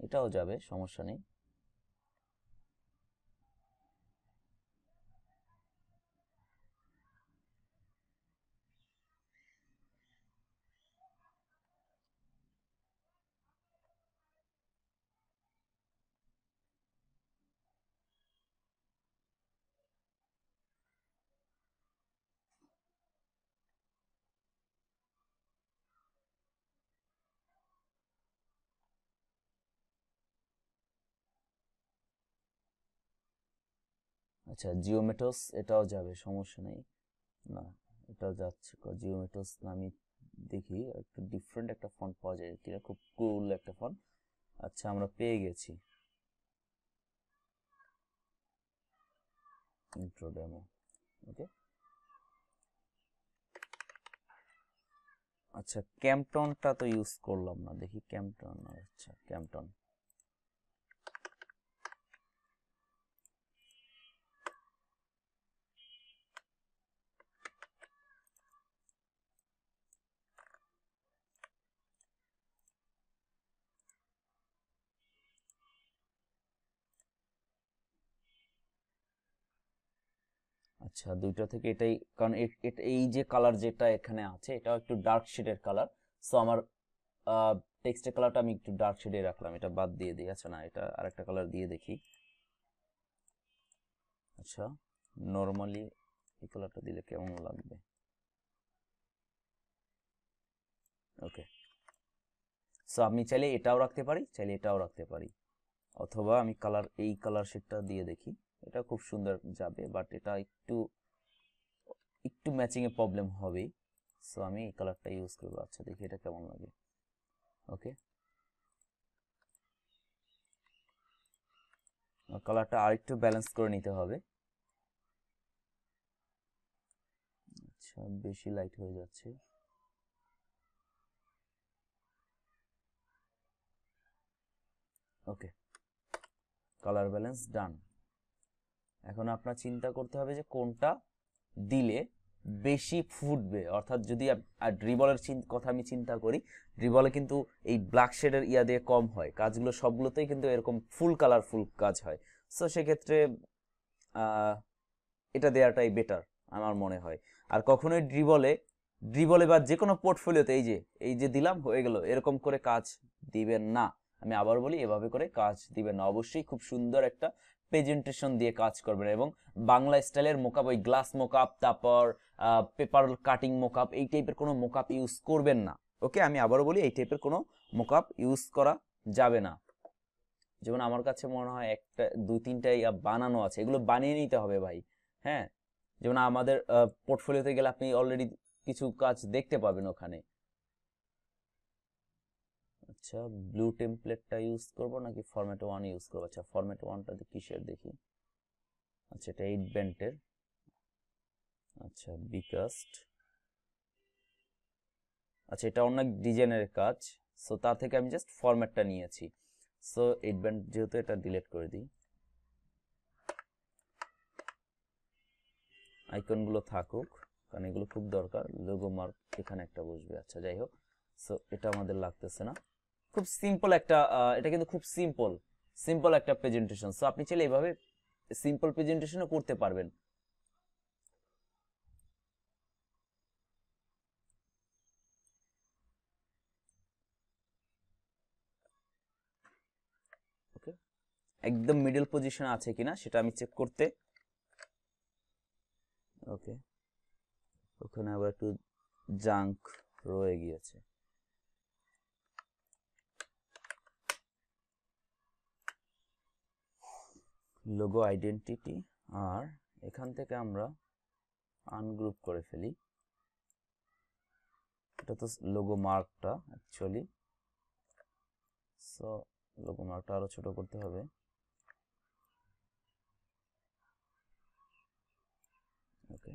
এটাও যাবে, সমস্যা নেই। আচ্ছা, জিওমেটোস এটাও যাবে, সমস্যা নেই। না, এটাও যাচ্ছে, জিওমেটোস না, আমি দেখি একটু ডিফারেন্ট একটা ফন্ট পাওয়া যায় কিনা, খুব কুল একটা ফন্ট। আচ্ছা, আমরা পেয়ে গেছি, ইন্ট্রো ডেমো। ওকে, আচ্ছা ক্যাম্পটনটা তো ইউজ করলাম না, দেখি ক্যাম্পটন। আচ্ছা ক্যাম্পটন, আচ্ছা দুইটা থেকে এটাই, কারণ এই যে কালার যেটা এখানে আছে এটাও একটু ডার্ক শেডের কালার। সো আমার টেক্সটের কালারটা আমি একটু ডার্ক শেডে রাখলাম, এটা বাদ দিয়ে দিই। আচ্ছা না, এটা আরেকটা কালার দিয়ে দেখি। আচ্ছা, নর্মালি এই কালারটা দিলে কেমন লাগবে। ওকে, সো আমি চাইলে এটাও রাখতে পারি, চাইলে এটাও রাখতে পারি, অথবা আমি এই কালার শেডটা দিয়ে দেখি, এটা খুব সুন্দর যাবে, বাট এটা একটু একটু ম্যাচিং এ প্রবলেম হবে। সো আমি এই কালারটা ইউজ করবো। আচ্ছা দেখি এটা কেমন লাগে। ওকে, কালারটা আরেকটু ব্যালেন্স করে নিতে হবে। আচ্ছা বেশি লাইট হয়ে যাচ্ছে। ওকে, কালার ব্যালেন্স ডান। এখন আপনার চিন্তা করতে হবে যে কোনটা দিলে বেশি ফুটবে। অর্থাৎ যদি ড্রিবলের কথা আমি চিন্তা করি, ড্রিবলে কিন্তু এই ব্ল্যাক শেডের ইয়া দিয়ে কম হয় কাজগুলো, সবগুলোতেই কিন্তু এরকম ফুল কালারফুল কাজ হয়। সো সেক্ষেত্রে এটা দেওয়াটাই বেটার আমার মনে হয়। আর কখনোই ড্রিবলে বা যে কোনো পোর্টফোলিওতে এই যে দিলাম হয়ে গেল এরকম করে কাজ দিবেন না। আমি আবার বলি, এভাবে করে কাজ দিবেন না। অবশ্যই খুব সুন্দর একটা প্রেজেন্টেশন দিয়ে কাজ করবেন, এবং বাংলা স্টাইলের মোকআপ, ওই গ্লাস মোকআপ, তারপর পেপার কাটিং মোকআপ, এই টাইপের কোনো মোকআপ ইউজ করবেন না। ওকে, আমি আবারও বলি এই টাইপের কোনো মোকআপ ইউজ করা যাবে না। যেমন আমার কাছে মনে হয় একটা 2-3টা বানানো আছে, এগুলো বানিয়ে নিতে হবে ভাই। হ্যাঁ, যেমন আমাদের পোর্টফোলিওতে গেলে আপনি অলরেডি কিছু কাজ দেখতে পাবেন ওখানে। আচ্ছা, ব্লু টেমপ্লেটটা ইউজ করব নাকি ফরম্যাট 1 ইউজ করব? আচ্ছা ফরম্যাট 1টা কিসের দেখি। আচ্ছা এটা 8 ব্যান্ডের। আচ্ছা বিকাস্ট। আচ্ছা এটা অনেক ডিজাইনের কাজ, সো তার থেকে আমি জাস্ট ফরম্যাটটা নিয়েছি। সো 8 ব্যান্ড যেহেতু, এটা ডিলিট করে দিই। আইকনগুলো থাকুক, কারণ এগুলো খুব দরকার। লোগো মার্ক এখানে একটা বসবে। আচ্ছা যাই হোক, সো এটা আমাদের লাগতেছে না। খুব সিম্পল একটা এটা কিন্তু খুব সিম্পল একটা প্রেজেন্টেশন। সো আপনি চাইলে এইভাবে সিম্পল প্রেজেন্টেশনও করতে পারবেন। ওকে, একদম মিডল পজিশন আছে কিনা সেটা আমি চেক করতে। ওকে, ওখানে আবার একটু জাঙ্ক রয়ে গিয়েছে। লোগো আইডেন্টিটি, আর এখান থেকে আমরা আনগ্রুপ করে ফেলি। এটা তো লোগো মার্কটা অ্যাকচুয়ালি, সো লোগো মার্কটা আরো ছোট করতে হবে। ওকে,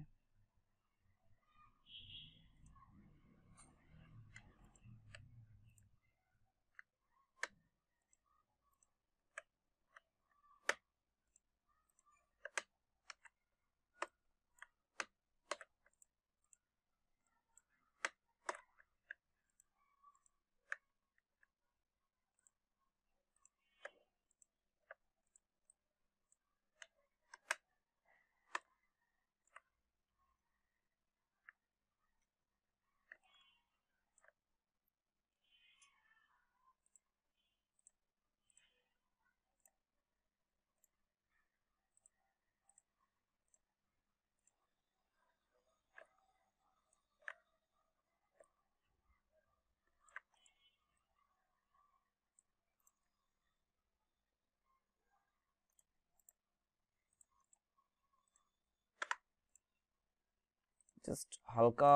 জাস্ট হালকা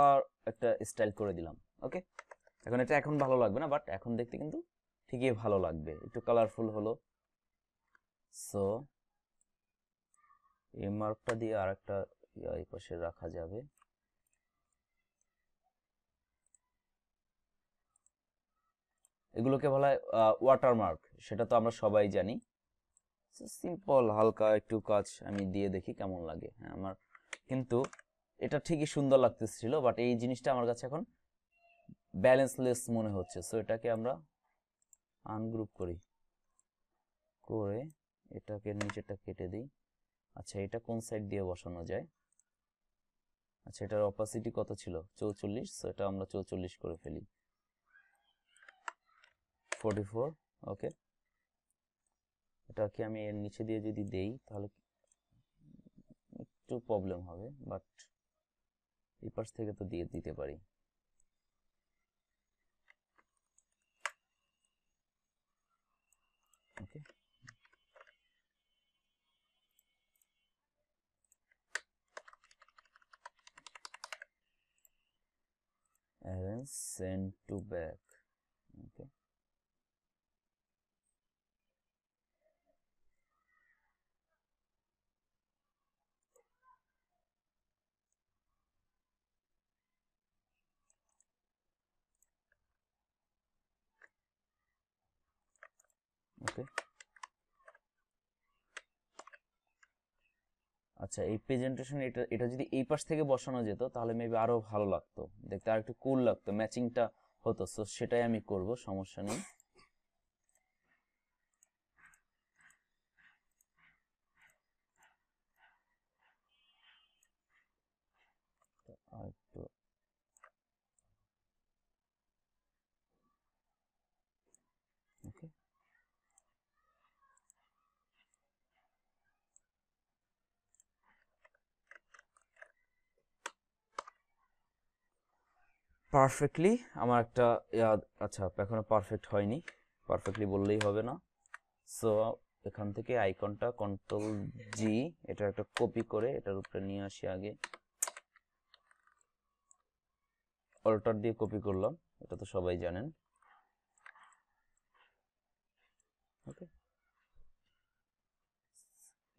একটা স্টাইল করে দিলাম। ওকে, এখন এটা এখন ভালো লাগবে না, বাট এখন দেখতে কিন্তু ঠিকই ভালো লাগবে, একটু কালারফুল হলো। সো এই মার্কটা দিয়ে আরেকটা এই পাশে রাখা যাবে। এগুলোকে বলা হয় ওয়াটারমার্ক, সেটা তো আমরা সবাই জানি। সিম্পল হালকা একটু কাজ আমি দিয়ে দেখি কেমন লাগে। হ্যাঁ, আমার কিন্তু এটা ঠিকই সুন্দর লাগতেছিল, বাট এই জিনিসটা আমার কাছে এখন ব্যালেন্সলেস মনে হচ্ছে। সো এটাকে আমরা আনগ্রুপ করি, করে এটাকে নিচেটা কেটে দিই। আচ্ছা এটা কোন সাইড দিয়ে বসানো যায়? আচ্ছা এটার অপাসিটি কত ছিল? 44। সো এটা আমরা 44 করে ফেলি। 44। ওকে, এটাকে আমি এর নিচে দিয়ে যদি দেই তাহলে একটু প্রবলেম হবে, বাট এই পাশ থেকে তো দিয়ে দিতে পারি। ওকে, arrange send to back. Okay, ওকে। আচ্ছা, এই প্রেজেন্টেশন এটা এটা যদি এই পাশ থেকে বসানো যেত তাহলে মেবি আরো ভালো লাগতো, দেখতে আর একটু কুল লাগতো, ম্যাচিংটা হতো। সো সেটাই আমি করব, সমস্যা নেই। আর একটু ওকে, পারফেক্টলি আমার একটা আচ্ছা এখনো পারফেক্ট হয়নি, পারফেক্টলি বললেই হবে না। সো এখান থেকে আইকনটা কন্ট্রোল জি, এটা একটা কপি করে এটার উপরে নিয়ে আসি। আগে অল্টার দিয়ে কপি করলাম, এটা তো সবাই জানেন। ওকে,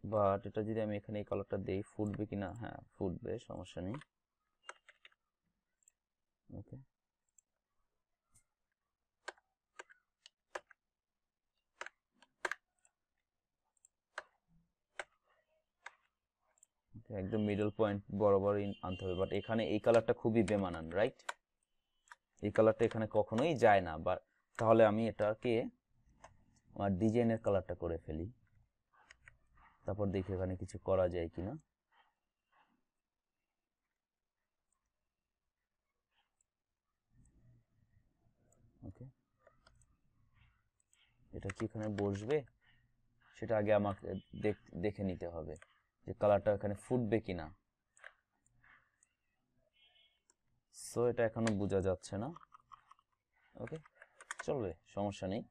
বাট এটা যদি আমি এখানে এই কালারটা দেই ফুটবে কিনা? হ্যাঁ ফুটবে, সমস্যা নেই। ওকে, একদম মিডল পয়েন্ট বরাবর আনতে হবে। বাট এখানে এই কালারটা খুবই বেমানান, রাইট? এই কালারটা এখানে কখনোই যায় না। বা তাহলে আমি এটাকে আমার ডিজাইনের কালারটা করে ফেলি, তারপর দেখি এখানে কিছু করা যায় কিনা। ওকে, এটা কি এখানে বসবে সেটা আগে আমাকে দেখে নিতে হবে যে কালারটা এখানে ফুটবে কিনা। সো এটা এখনো বোঝা যাচ্ছে না। ওকে, চলবে, সমস্যা নেই।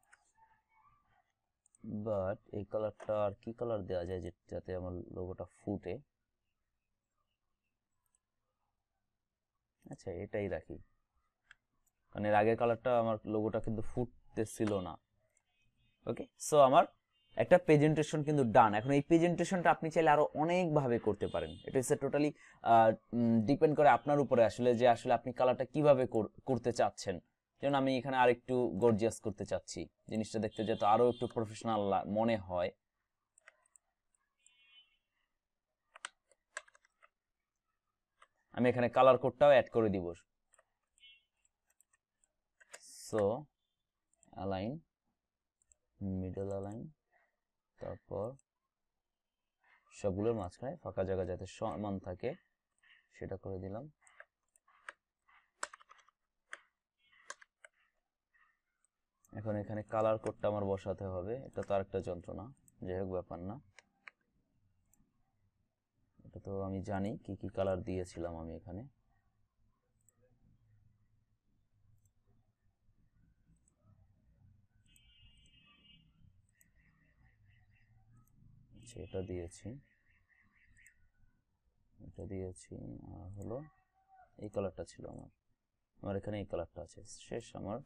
বাট এই কালারটা আর কি কালার দেওয়া যায় যাতে আমার লোগোটা ফুটে? আচ্ছা এটাই রাখি, কারণ এর আগের কালারটা আমার লোগোটা কিন্তু ফুটতেছিল না। ওকে, সো আমার একটা প্রেজেন্টেশন কিন্তু ডান। এখন এই প্রেজেন্টেশনটা আপনি চাইলে আরো অনেক ভাবে করতে পারেন। এটা হচ্ছে টোটালি ডিপেন্ড করে আপনার উপরে আসলে, যে আসলে আপনি কালারটা কিভাবে করতে চাচ্ছেন। যেমন আমি এখানে আরেকটু গর্জিয়াস করতে চাচ্ছি, জিনিসটা দেখতে যাতে আরো একটু প্রফেশনাল মনে হয়। আমি এখানে কালার কোডটাও অ্যাড করে দিব। সো অ্যালাইন, মিডল অ্যালাইন, তারপর সবগুলোর মাঝখানে ফাঁকা জায়গা যাতে সমান থাকে সেটা করে দিলাম। এখন এখানে কালার কোডটা আমার বসাতে হবে, এটা তো আরেকটা যন্ত্রণা, যাই হোক ব্যাপার না। এটা তো আমি জানি কি কি কালার দিয়েছিলাম আমি এখানে। আচ্ছা এটা দিয়েছি, এটা দিয়েছি, আর হলো এই কালারটা ছিল আমার, আমার এখানে এই কালারটা আছে। শেষ আমার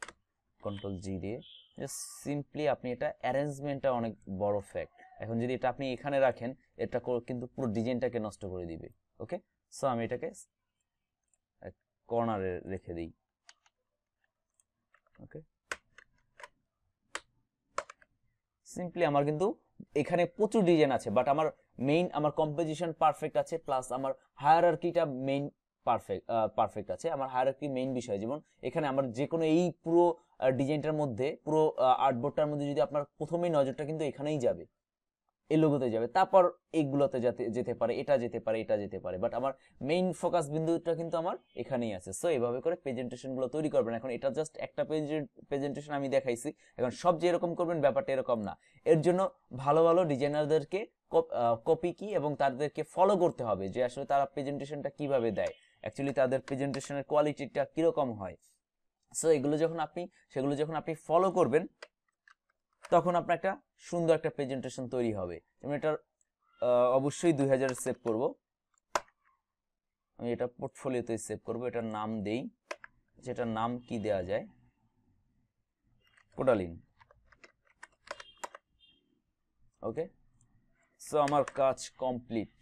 কন্ট্রোল জি দিয়ে জাস্ট সিম্পলি আপনি এটা অ্যারেঞ্জমেন্টটা অনেক বড় ফ্যাক্ট। এখন যদি এটা আপনি এখানে রাখেন এটা কিন্তু পুরো ডিজাইনটাকে নষ্ট করে দিবে। ওকে, সো আমি এটাকে কর্নারে রেখে দিই। ওকে, সিম্পলি আমার কিন্তু এখানে প্রচুর ডিজাইন আছে, বাট আমার মেইন আমার কম্পোজিশন পারফেক্ট আছে, প্লাস আমার হায়ারার্কিটা মেইন পারফেক্ট আছে। আমার হায়ারার্কি মেইন বিষয়, যেমন এখানে আমার যে কোনো এই পুরো ডিজাইনটার মধ্যে, পুরো আর্টবোর্ডটার মধ্যে যদি আপনার প্রথমেই নজরটা কিন্তু এখানেই যাবে, এই লোগোতে যাবে, তারপর এইগুলোতে যেতে পারে, এটা যেতে পারে, এটা যেতে পারে, বাট আমার মেইন ফোকাস বিন্দুটা কিন্তু আমার এখানেই আছে। সো এইভাবে করে প্রেজেন্টেশনগুলো তৈরি করবেন। এখন এটা জাস্ট একটা প্রেজেন্টেশন আমি দেখাইছি, এখন সব যে এরকম করবেন ব্যাপারটা এরকম না। এর জন্য ভালো ভালো ডিজাইনারদেরকে কপি কি এবং তাদেরকে ফলো করতে হবে, যে আসলে তারা প্রেজেন্টেশনটা কিভাবে দেয়, অ্যাকচুয়ালি তাদের প্রেজেন্টেশনের কোয়ালিটিটা কিরকম হয়। সো সেগুলো যখন আপনি ফলো করবেন তখন আপনার একটা সুন্দর একটা প্রেজেন্টেশন তৈরি হবে। যেমন এটার অবশ্যই 2000 সেভ করব, আমি এটা পোর্টফোলিওতে সেভ করব। এটার নাম দেই যেটার নাম কি দেয়া যায়, কোডালিন। ওকে, সো আমার কাজ কমপ্লিট।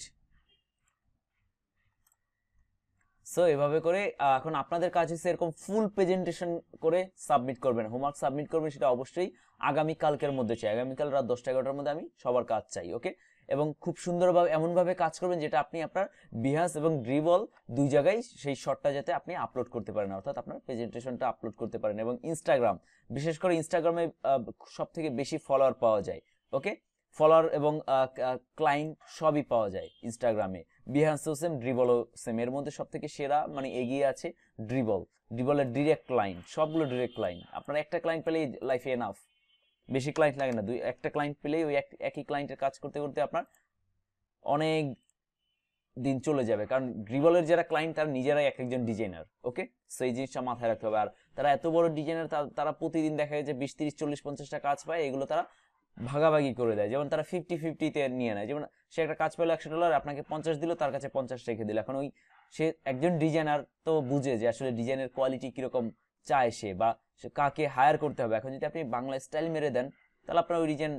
সো এভাবে করে এখন আপনাদের কাজ হচ্ছে এরকম ফুল প্রেজেন্টেশন করে সাবমিট করবেন, হোমওয়ার্ক সাবমিট করবেন। সেটা অবশ্যই আগামী কালকের মধ্যে চাই, আগামীকাল রাত 10টা-11টার মধ্যে আমি সবার কাজ চাই। ওকে, এবং খুব সুন্দরভাবে এমনভাবে কাজ করবেন যেটা আপনি আপনার বিহাস এবং ড্রিবল দুই জায়গায় সেই শটটা যাতে আপনি আপলোড করতে পারেন, অর্থাৎ আপনার প্রেজেন্টেশনটা আপলোড করতে পারেন। এবং ইনস্টাগ্রাম, বিশেষ করে ইনস্টাগ্রামে সব থেকে বেশি ফলোয়ার পাওয়া যায়। ওকে, ফলোয়ার এবং ক্লায়েন্ট সবই পাওয়া যায় ইনস্টাগ্রামে। বিহান্সও সেম, ড্রিবলও সেম, এর মধ্যে সব থেকে সেরা মানে এগিয়ে আছে ড্রিবল। ড্রিবলের ডিরেক্ট ক্লায়েন্ট, সবগুলো ডিরেক্ট ক্লায়েন্ট। আপনার একটা ক্লায়েন্ট পেলেই লাইফে এনাফ, বেশি ক্লায়েন্ট লাগে না। একটা ক্লায়েন্ট পেলেই ওই একই ক্লায়েন্টের কাজ করতে করতে আপনার অনেক দিন চলে যাবে, কারণ ড্রিবলের যারা ক্লায়েন্ট তারা নিজেরাই এক একজন ডিজাইনার। ওকে, সো এই জিনিসটা মাথায় রাখতে হবে। আর তারা এত বড় ডিজাইনার, তারা প্রতিদিন দেখা যায় যে 20, 30, 40, 50টা কাজ পায়, এগুলো তারা ভাগাভাগি করে দেয়। যেমন তারা 50-50-তে নিয়ে নেয়। যেমন সে একটা কাজ পেলো $100, আপনাকে 50 দিল, তার কাছে 50 রেখে দিল। এখন ওই সে একজন ডিজাইনার তো বুঝে যে আসলে ডিজাইনের কোয়ালিটি কিরকম চায় সে, বা সে কাকে হায়ার করতে হবে। এখন যদি আপনি বাংলা স্টাইল মেরে দেন, তাহলে আপনার ওই ডিজাইন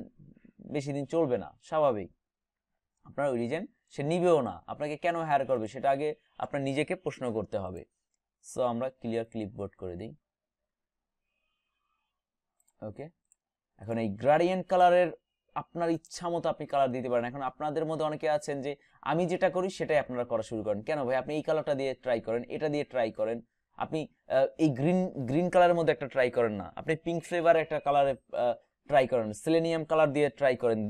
বেশি দিন চলবে না, স্বাভাবিক। আপনার ওই ডিজাইন সে নিবেও না, আপনাকে কেন হায়ার করবে সেটা আগে আপনার নিজেকে প্রশ্ন করতে হবে। সো আমরা ক্লিয়ার ক্লিপবোর্ড করে দিই। ওকে, এখন এই গ্রেডিয়েন্ট কালারের আপনার ইচ্ছা মতো আপনি কালার দিতে পারেন। এখন আপনাদের মধ্যে অনেকে আছেন যে আমি যেটা করি সেটাই আপনারা করা শুরু করেন। কেন ভাই, আপনি এই কালারটা দিয়ে ট্রাই করেন, এটা দিয়ে ট্রাই করেন। আপনি এই গ্রিন কালারের মধ্যে একটা ট্রাই করেন না, আপনি পিঙ্ক ফ্লেভার একটা কালারে ট্রাই করেন, সেলেনিয়াম কালার দিয়ে ট্রাই করেন,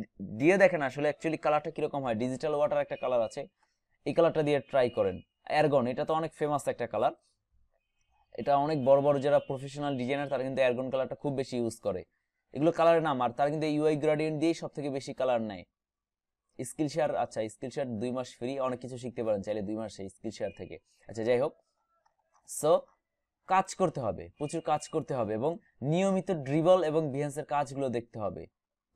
দিয়ে দেখেন আসলে অ্যাকচুয়ালি কালারটা কিরকম হয়। ডিজিটাল ওয়াটার একটা কালার আছে, এই কালারটা দিয়ে ট্রাই করেন। অ্যারগন, এটা তো অনেক ফেমাস একটা কালার, এটা অনেক বড় বড় যারা প্রফেশনাল ডিজাইনার তারা কিন্তু অ্যারগন কালারটা খুব বেশি ইউজ করে। এগুলো কালারের নাম, আর তারা কিন্তু ইউআই গ্রেডিয়েন্ট দিয়েই সব থেকে বেশি কালার নেয়। স্কিল শেয়ার, আচ্ছা স্কিল শেয়ার 2 মাস ফ্রি, অনেক কিছু শিখতে পারেন চাইলে 2 মাসে স্কিল শেয়ার থেকে। আচ্ছা যাই হোক, সো কাজ করতে হবে, প্রচুর কাজ করতে হবে, এবং নিয়মিত ড্রিবল এবং বিহেন্সের কাজগুলো দেখতে হবে।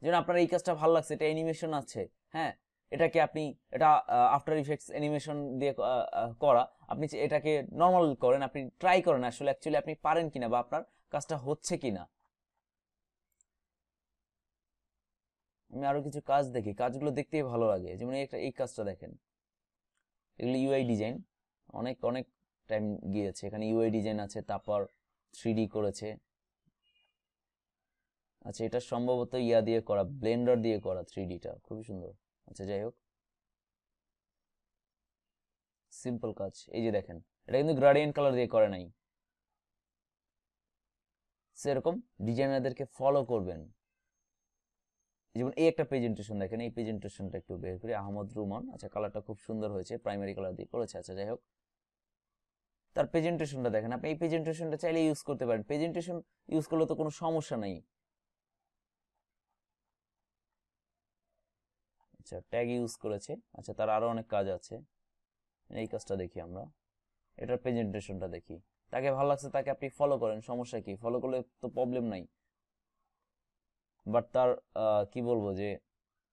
যেমন আপনার এই কাজটা ভালো লাগছে, এটা অ্যানিমেশন আছে, হ্যাঁ, এটাকে আপনি এটা আফটার ইফেক্টস অ্যানিমেশন দিয়ে করা, আপনি এটাকে নর্মাল করেন, আপনি ট্রাই করেন আসলে অ্যাকচুয়ালি আপনি পারেন কিনা বা আপনার কাজটা হচ্ছে কিনা। আমি আরো কিছু কাজ দেখি, কাজগুলো দেখতেই ভালো লাগে। যেমন এই কাজটা দেখেন, এগুলো ইউআই ডিজাইন, অনেক অনেক টাইম গিয়েছে। এখানে ইউআই ডিজাইন আছে, তারপর 3D করেছে। আচ্ছা এটা সম্ভবত ইয়া দিয়ে করা, ব্লেন্ডার দিয়ে করা 3Dটা, খুবই সুন্দর। আচ্ছা যাই হোক, সিম্পল কাজ। এই যে দেখেন, এটা কিন্তু গ্রেডিয়েন্ট কালার দিয়ে করে নাই। সেরকম ডিজাইনারদেরকে ফলো করবেন। যেমন এই একটা প্রেজেন্টেশন দেখেন, এই প্রেজেন্টেশনটা একটু বের করি, আহমদ রুমান। আচ্ছা কালারটা খুব সুন্দর হয়েছে, প্রাইমারি কালার দিয়ে করেছে। আচ্ছা যাই হোক, তার প্রেজেন্টেশনটা দেখেন, আপনি এই প্রেজেন্টেশনটা চাইলে ইউজ করতে পারেন। প্রেজেন্টেশন ইউজ করলে তো কোনো সমস্যা নাই। আচ্ছা ট্যাগ ইউজ করেছে। আচ্ছা তার আরো অনেক কাজ আছে, এই কাজটা দেখি আমরা, এটার প্রেজেন্টেশনটা দেখি। তাকে ভালো লাগছে, তাকে আপনি ফলো করেন, সমস্যা কি, ফলো করলে তো প্রবলেম নাই। বাট তার কি বলবো যে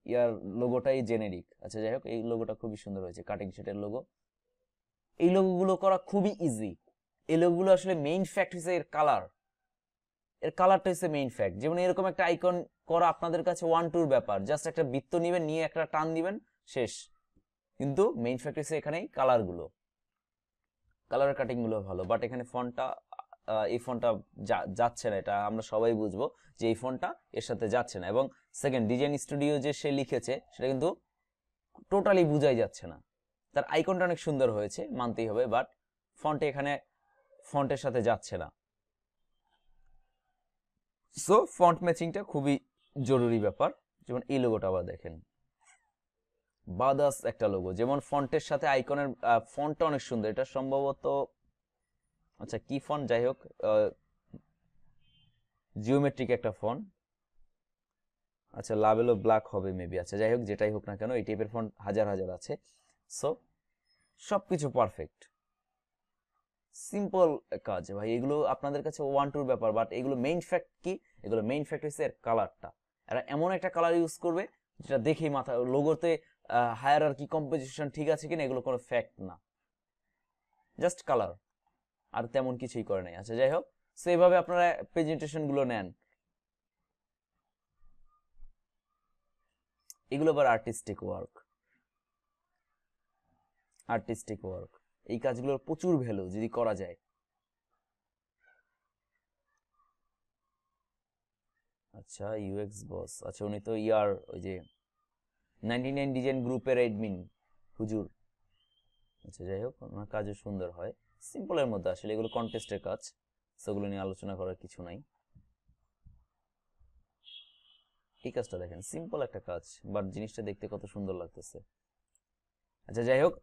ইয়ার লোগোটাই জেনেরিক। আচ্ছা যাই হোক, এই লোগোটা খুবই সুন্দর হয়েছে, কাটিং শেডের লোগো। এই লোগোগুলো করা খুবই ইজি। এই লোগোগুলো আসলে মেইন ফ্যাক্ট হচ্ছে এর কালার, এর কালারটা হচ্ছে মেইন ফ্যাক্ট। যেমন এরকম একটা আইকন করা আপনাদের কাছে 1-2 ব্যাপার, জাস্ট একটা বৃত্ত নেবেন, নিয়ে একটা টান দিবেন, শেষ। কিন্তু মেইন ফ্যাক্ট হচ্ছে এখানেই কালারগুলো, কালার কাটিং গুলো ভালো। বাট এখানে ফন্টটা, এই ফন্টটা যাচ্ছে না, এটা আমরা সবাই বুঝবো যে এই ফন্টটা এর সাথে যাচ্ছে না। এবং সেকেন্ড, ডিজাইন স্টুডিও যে সে লিখেছে সেটা কিন্তু টোটালি বুঝাই যাচ্ছে না। তার আইকনটা অনেক সুন্দর হয়েছে, মানতেই হবে, বাট ফন্টে এখানে ফন্টের সাথে যাচ্ছে না। সো ফন্ট ম্যাচিংটা খুবই জরুরি ব্যাপার। যেমন এই লোগোটা আবার দেখেন, বাদাস একটা লোগো, যেমন ফন্টের সাথে আইকনের ফন্টটা অনেক সুন্দর। এটা সম্ভবত, আচ্ছা কি ফন্ট, যাই হোক জিওমেট্রিক একটা ফন্ট। আচ্ছা লাবেলও ব্ল্যাক হবে মেবি। আচ্ছা যাই হোক, যেটাই হোক না কেন, এই টাইপের ফন্ট হাজার হাজার আছে। সো সবকিছু পারফেক্ট, সিম্পল কাজ ভাই। এগুলো আপনাদের কাছে 1-2 ব্যাপার, বাট এগুলো মেইন ফ্যাক্ট কি, এগুলো মেইন ফ্যাক্ট হচ্ছে এর কালারটা। এরা এমন একটা কালার ইউজ করবে যেটা দেখেই মাথা, লোগোতে হায়ারার্কি কম্পোজিশন ঠিক আছে কিনা এগুলো কোনো ফ্যাক্ট না, জাস্ট কালার। আর তেমন কিছুই করে নাই। আচ্ছা যাই হোক, সো এইভাবে আপনারা প্রেজেন্টেশন গুলো নেন। এগুলো আবার আর্টিস্টিক ওয়ার্ক, এই কাজগুলোর প্রচুর ভ্যালু যদি করা যায়। আচ্ছা ইউএক্স বস, আচ্ছা উনি তো ওই যে 99 ডিজাইন গ্রুপের অ্যাডমিন হুজুর। আচ্ছা যাই হোক, ওনার কাজও সুন্দর হয়, সিম্পলের মধ্যে আসলে এগুলো কন্টেস্টের কাজ, সেগুলো নিয়ে আলোচনা করার কিছু নাই। এই কাজটা দেখেন, সিম্পল একটা কাজ, বাট জিনিসটা দেখতে কত সুন্দর লাগতেছে। আচ্ছা যাই হোক,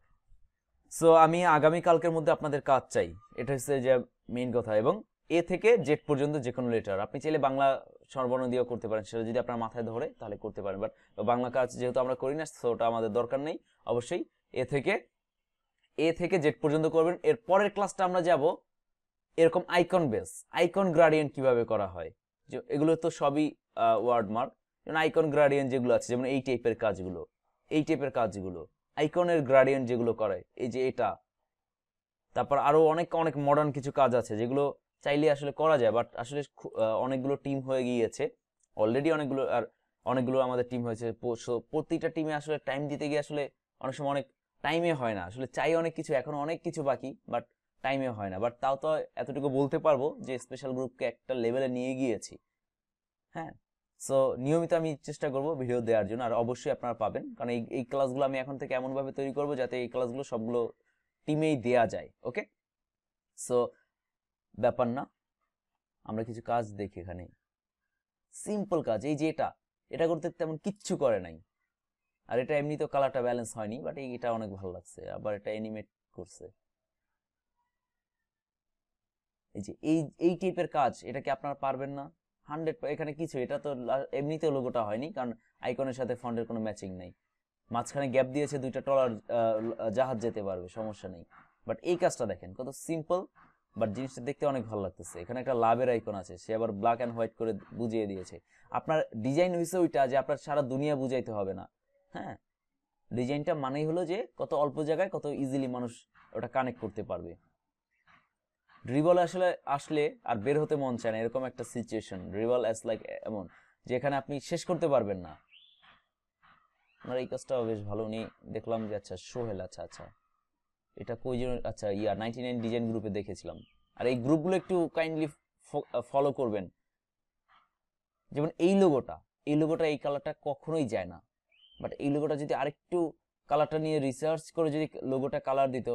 সো আমি আগামী কালকের মধ্যে আপনাদের কাজ চাই, এটা হচ্ছে যে মেইন কথা। এবং এ থেকে জেড পর্যন্ত যে কোনো লেটার আপনি চাইলে বাংলা স্বরবর্ণ দিয়েও করতে পারেন, সেটা যদি আপনার মাথায় ধরে তাহলে করতে পারেন, বাট বাংলা কাজ যেহেতু আমরা করি না, সো ওটা আমাদের দরকার নেই। অবশ্যই এ থেকে জেড পর্যন্ত করবেন। এর পরের ক্লাসটা আমরা যাব এরকম আইকন বেস, আইকন গ্রাডিয়েন্ট কিভাবে করা হয়, যে এগুলো তো সবই ওয়ার্ড মার্ক। যেমন আইকন গ্রাডিয়েন্ট যেগুলো আছে, যেমন এই টাইপের কাজগুলো, আইকনের গ্রাডিয়েন্ট যেগুলো করে, এই যে এটা। তারপর আরো অনেক অনেক মডার্ন কিছু কাজ আছে যেগুলো চাইলে আসলে করা যায়, বাট আসলে অনেকগুলো টিম হয়ে গিয়েছে অলরেডি, অনেকগুলো আমাদের টিম হয়েছে। প্রতিটা টিমে আসলে টাইম দিতে গিয়ে আসলে অনেক সময় অনেক টাইমে হয় না, আসলে চাই অনেক কিছু, এখন অনেক কিছু বাকি, বাট টাইমে হয় না। বাট তাও তো এতটুকু বলতে পারবো যে স্পেশাল গ্রুপকে একটা লেভেলে নিয়ে গিয়েছি। হ্যাঁ, সো নিয়মিত আমি চেষ্টা করব ভিডিও দেওয়ার জন্য, আর অবশ্যই আপনারা পাবেন, কারণ এই ক্লাসগুলো আমি এখন থেকে এমনভাবে তৈরি করব যাতে এই ক্লাসগুলো সবগুলো টিমেই দেয়া যায়। ওকে, সো ব্যাপার না, আমরা কিছু কাজ দেখি এখানে, সিম্পল কাজ। এই যে এটা করতে তেমন কিচ্ছু করে নাই, আর এটা এমনিতেও কালারটা ব্যালেন্স হয়নি, বাট এটা অনেক ভালো লাগছে, আবার এটা অ্যানিমেট করছে। এই যে এই টাইপের কাজ, এটা কি আপনারা পারবেন না? 100। এখানে কিছু, এটা তো এমনিতেও লোগোটা হয়নি, কারণ আইকনের সাথে ফন্টের কোনো ম্যাচিং নেই। মাঝখানে গ্যাপ দিয়েছে, দুইটা ট্রলার জাহাজ যেতে পারবে, সমস্যা নেই। বাট এই কাজটা দেখেন কত সিম্পল, বাট জিনিসটা দেখতে অনেক ভালো লাগতেছে। এখানে একটা লাভের আইকন আছে, সে আবার ব্ল্যাক অ্যান্ড হোয়াইট করে বুঝিয়ে দিয়েছে। আপনার ডিজাইন হয়েছে ওইটা যে আপনার সারা দুনিয়া বুঝাইতে হবে না। হ্যাঁ, ডিজাইনটা মানেই হলো যে কত অল্প জায়গায় কত ইজিলি মানুষ ওটা কানেক্ট করতে পারবে। ড্রিবল আসলে আর বের হতে মন চায় না, এরকম একটা সিচুয়েশন। ড্রিবল অ্যাজ লাইক এমন যেখানে আপনি শেষ করতে পারবেন না। আপনার এই কাজটাও বেশ ভালো, উনি দেখলাম যে আচ্ছা সোহেল, আচ্ছা আচ্ছা এটা কই যেন, আচ্ছা 99 ডিজাইন গ্রুপে দেখেছিলাম। আর এই গ্রুপগুলো একটু কাইন্ডলি ফলো করবেন। যেমন এই লোগোটা এই কালারটা কখনোই যায় না, বাট এই লোগোটা যদি আরেকটু কালারটা নিয়ে রিসার্চ করে যদি লোগোটা কালার দিত,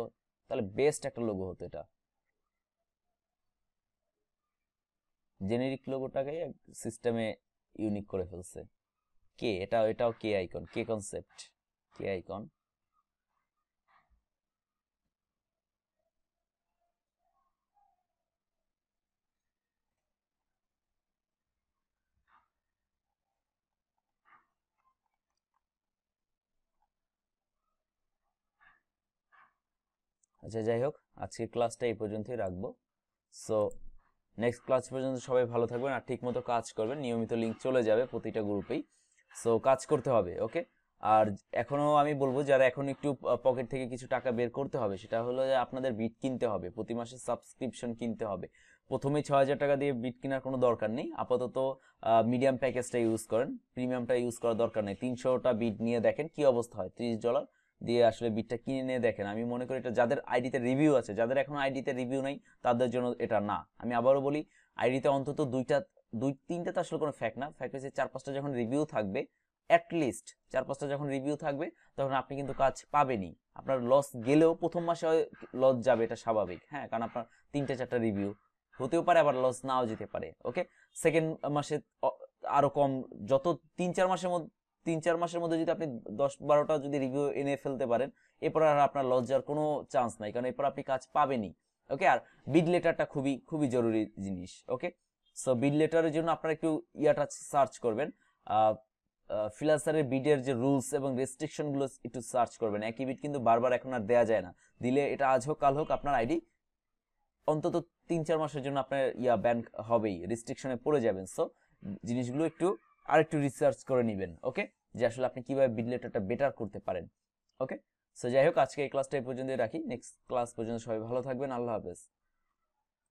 তাহলে বেস্ট একটা লোগো হতো। এটা জেনেরিক লোগোটাকে সিস্টেমে ইউনিক করে ফেলছে। এটাও কে আইকন, কে কনসেপ্ট, কে আইকন। আচ্ছা যাই হোক, আজকের ক্লাসটা এই পর্যন্তই রাখবো। সো নেক্সট ক্লাস পর্যন্ত সবাই ভালো থাকবেন, আর ঠিক মতো কাজ করবেন। নিয়মিত লিঙ্ক চলে যাবে প্রতিটা গ্রুপেই, সো কাজ করতে হবে। ওকে, আর এখনো আমি বলবো যারা এখন একটু পকেট থেকে কিছু টাকা বের করতে হবে, সেটা হলো যে আপনাদের বিট কিনতে হবে, প্রতি মাসে সাবস্ক্রিপশন কিনতে হবে। প্রথমে 6000 টাকা দিয়ে বিট কেনার কোনো দরকার নেই, আপাতত মিডিয়াম প্যাকেজটা ইউজ করেন, প্রিমিয়ামটা ইউজ করার দরকার নেই। 300টা বিট নিয়ে দেখেন কি অবস্থা হয়, $30 দিয়ে আসলে বিটটা কিনে নিয়ে দেখেন। আমি মনে করি এটা যাদের আইডিতে রিভিউ আছে, যাদের এখন আইডিতে রিভিউ নাই তাদের জন্য এটা না। আমি আবারও বলি, আইডিতে অন্তত দুই তিনটা তো আসলে কোনো ফ্যাক্ট না, ফ্যাক্ট হচ্ছে 4-5টা যখন রিভিউ থাকবে, অ্যাটলিস্ট 4-5টা যখন রিভিউ থাকবে, তখন আপনি কিন্তু কাজ পাবেনই। আপনার লস গেলেও প্রথম মাসে লস যাবে, এটা স্বাভাবিক। হ্যাঁ, কারণ আপনার 3-4টা রিভিউ হতেও পারে, আবার লস নাও যেতে পারে। ওকে, সেকেন্ড মাসে আরো কম, যত 3-4 মাসের মধ্যে যদি আপনি 10-12টা যদি রিভিউ এনে ফেলতে পারেন, এরপর আর আপনার লস যাওয়ার কোনো চান্স নাই, কারণ এরপর আপনি কাজ পাবেনই। ওকে, আর বিড লেটারটা খুবই খুবই জরুরি জিনিস। ওকে, সো বিড লেটারের জন্য আপনারা একটু সার্চ করবেন, ফ্রিল্যান্সারের বিডের যে রুলস এবং রেস্ট্রিকশন গুলো একটু সার্চ করবেন। একই বিড কিন্তু বারবার এখন আর দেওয়া যায় না, দিলে এটা আজ হোক কাল হোক আপনার আইডি অন্তত 3-4 মাসের জন্য আপনার ব্যান হবেই, রেস্ট্রিকশনে পড়ে যাবেন। সো জিনিসগুলো আরেকটু রিসার্চ করে নেবেন। ওকে, যে আসলে আপনি কিভাবে বিড লেটারটা বেটার করতে পারেন। ওকে, সো যাই হোক, আজকে এই ক্লাসটা এই পর্যন্তই রাখি। নেক্সট ক্লাস পর্যন্ত সবাই ভালো থাকবেন। আল্লাহ হাফেজ।